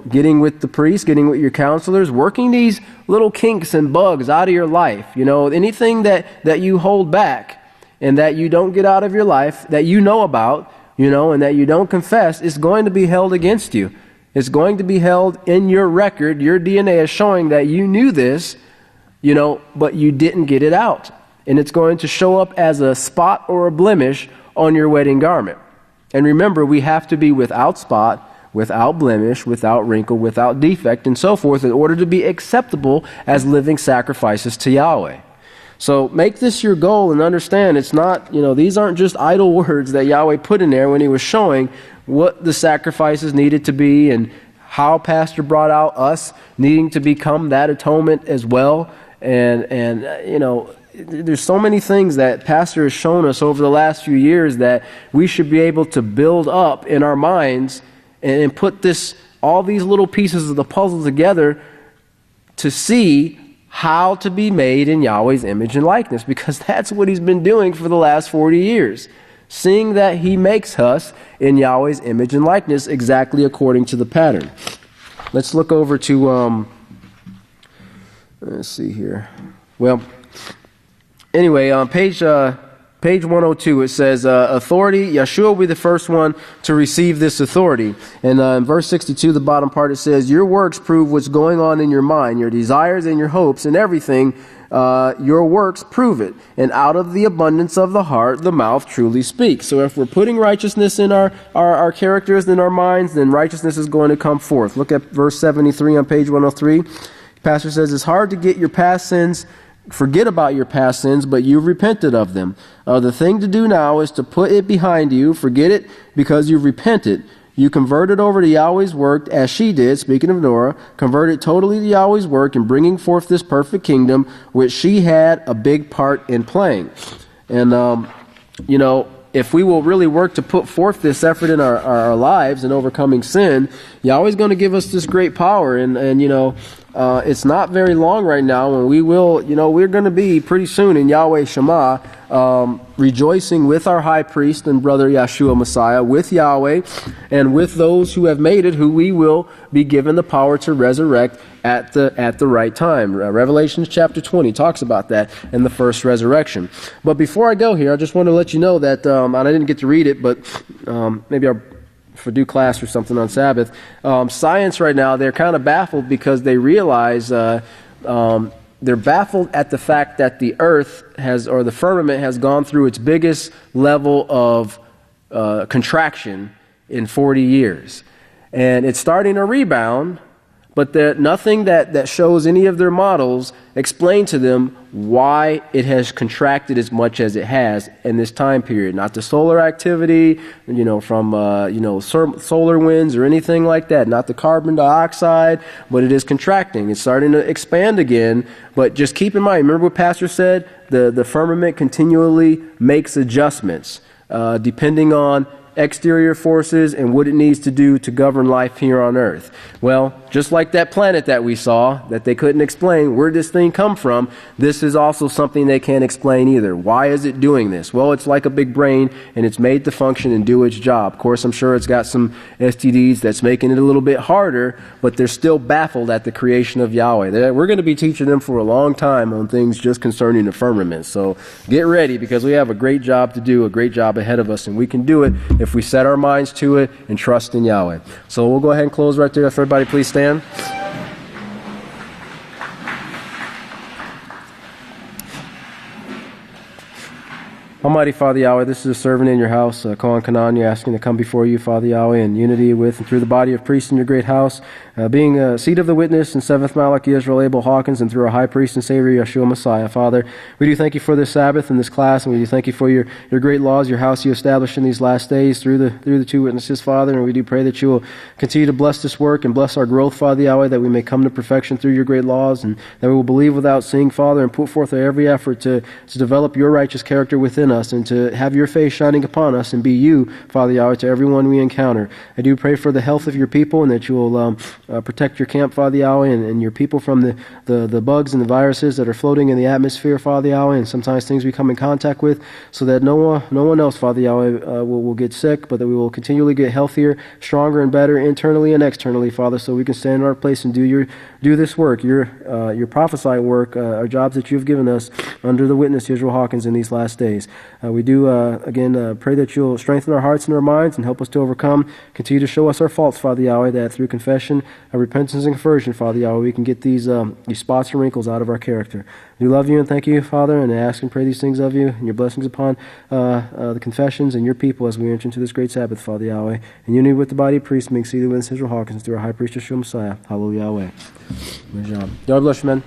Speaker 3: Getting with the priest, getting with your counselors, working these little kinks and bugs out of your life. Anything that you hold back and that you don't get out of your life, that you know about, and that you don't confess, is going to be held against you. It's going to be held in your record. Your DNA is showing that you knew this, but you didn't get it out. And it's going to show up as a spot or a blemish on your wedding garment. And remember, we have to be without spot, without blemish, without wrinkle, without defect, and so forth, in order to be acceptable as living sacrifices to Yahweh. So make this your goal and understand it's not, these aren't just idle words that Yahweh put in there when he was showing what the sacrifices needed to be and how Pastor brought out us needing to become that atonement as well. And there's so many things that Pastor has shown us over the last few years that we should be able to build up in our minds and put all these little pieces of the puzzle together to see how to be made in Yahweh's image and likeness, because that's what he's been doing for the last 40 years. Seeing that he makes us in Yahweh's image and likeness exactly according to the pattern. Let's look over to, let's see here. Well, anyway, on page 102, it says, authority, Yeshua will be the first one to receive this authority. And in verse 62, the bottom part, it says, your works prove what's going on in your mind, your desires and your hopes and everything. Your works prove it. And out of the abundance of the heart, the mouth truly speaks. So if we're putting righteousness in our characters, in our minds, then righteousness is going to come forth. Look at verse 73 on page 103. Pastor says, it's hard to get your past sins, forget about your past sins, but you've repented of them. The thing to do now is to put it behind you, forget it because you've repented. You converted over to Yahweh's work as she did, speaking of Noah, converted totally to Yahweh's work in bringing forth this perfect kingdom, which she had a big part in playing. And, if we will really work to put forth this effort in our lives in overcoming sin, Yahweh's going to give us this great power. And it's not very long right now when we will, we're going to be pretty soon in Yahweh Shema, rejoicing with our high priest and brother Yeshua Messiah, with Yahweh, and with those who have made it, who we will be given the power to resurrect at the right time. Revelation chapter 20 talks about that in the first resurrection. But before I go here, I just want to let you know that, and I didn't get to read it, but maybe for due class or something on Sabbath, science right now, they're kind of baffled because they realize they're baffled at the fact that the earth the firmament has gone through its biggest level of contraction in 40 years. And it's starting to rebound, but nothing that shows any of their models explain to them why it has contracted as much as it has in this time period. Not the solar activity, from solar winds or anything like that. Not the carbon dioxide, but it is contracting. It's starting to expand again. But just keep in mind, remember what Pastor said? The firmament continually makes adjustments depending on exterior forces and what it needs to do to govern life here on earth. Well, just like that planet that we saw, that they couldn't explain where this thing come from, this is also something they can't explain either. Why is it doing this? Well, it's like a big brain, and it's made to function and do its job. Of course, I'm sure it's got some STDs that's making it a little bit harder, but they're still baffled at the creation of Yahweh. We're going to be teaching them for a long time on things just concerning the firmament. So get ready, because we have a great job to do, a great job ahead of us, and we can do it if we set our minds to it and trust in Yahweh. So we'll go ahead and close right there. If everybody please stand. Almighty Father Yahweh, this is a servant in your house, Kohan Kanan, you're asking to come before you, Father Yahweh, in unity with and through the body of priests in your great house, being a seat of the witness in 7th Malachi, Yisrayl, Abel Hawkins, and through our high priest and Savior, Yeshua Messiah. Father, we do thank you for this Sabbath and this class, and we do thank you for your great laws, your house you established in these last days through the two witnesses, Father, and we do pray that you will continue to bless this work and bless our growth, Father Yahweh, that we may come to perfection through your great laws, and that we will believe without seeing, Father, and put forth every effort to develop your righteous character within us and to have your face shining upon us and be you, Father Yahweh, to everyone we encounter. I do pray for the health of your people and that you will protect your camp, Father Yahweh, and your people from the bugs and the viruses that are floating in the atmosphere, Father Yahweh, and sometimes things we come in contact with, so that no one else, Father Yahweh, will get sick, but that we will continually get healthier, stronger, and better internally and externally, Father, so we can stand in our place and do this work, your prophesied work, our jobs that you've given us under the witness, Yisrael Hawkins, in these last days. We do, again, pray that you'll strengthen our hearts and our minds and help us to overcome. Continue to show us our faults, Father Yahweh, that through confession, repentance, and conversion, Father Yahweh, we can get these spots and wrinkles out of our character. We love you and thank you, Father, and I ask and pray these things of you and your blessings upon the confessions and your people as we enter into this great Sabbath, Father Yahweh. In unity with the body of priests, make seated with Israel Hawkins through our high priest, Yeshua Messiah. Hallelujah, Yahweh. God bless you, man.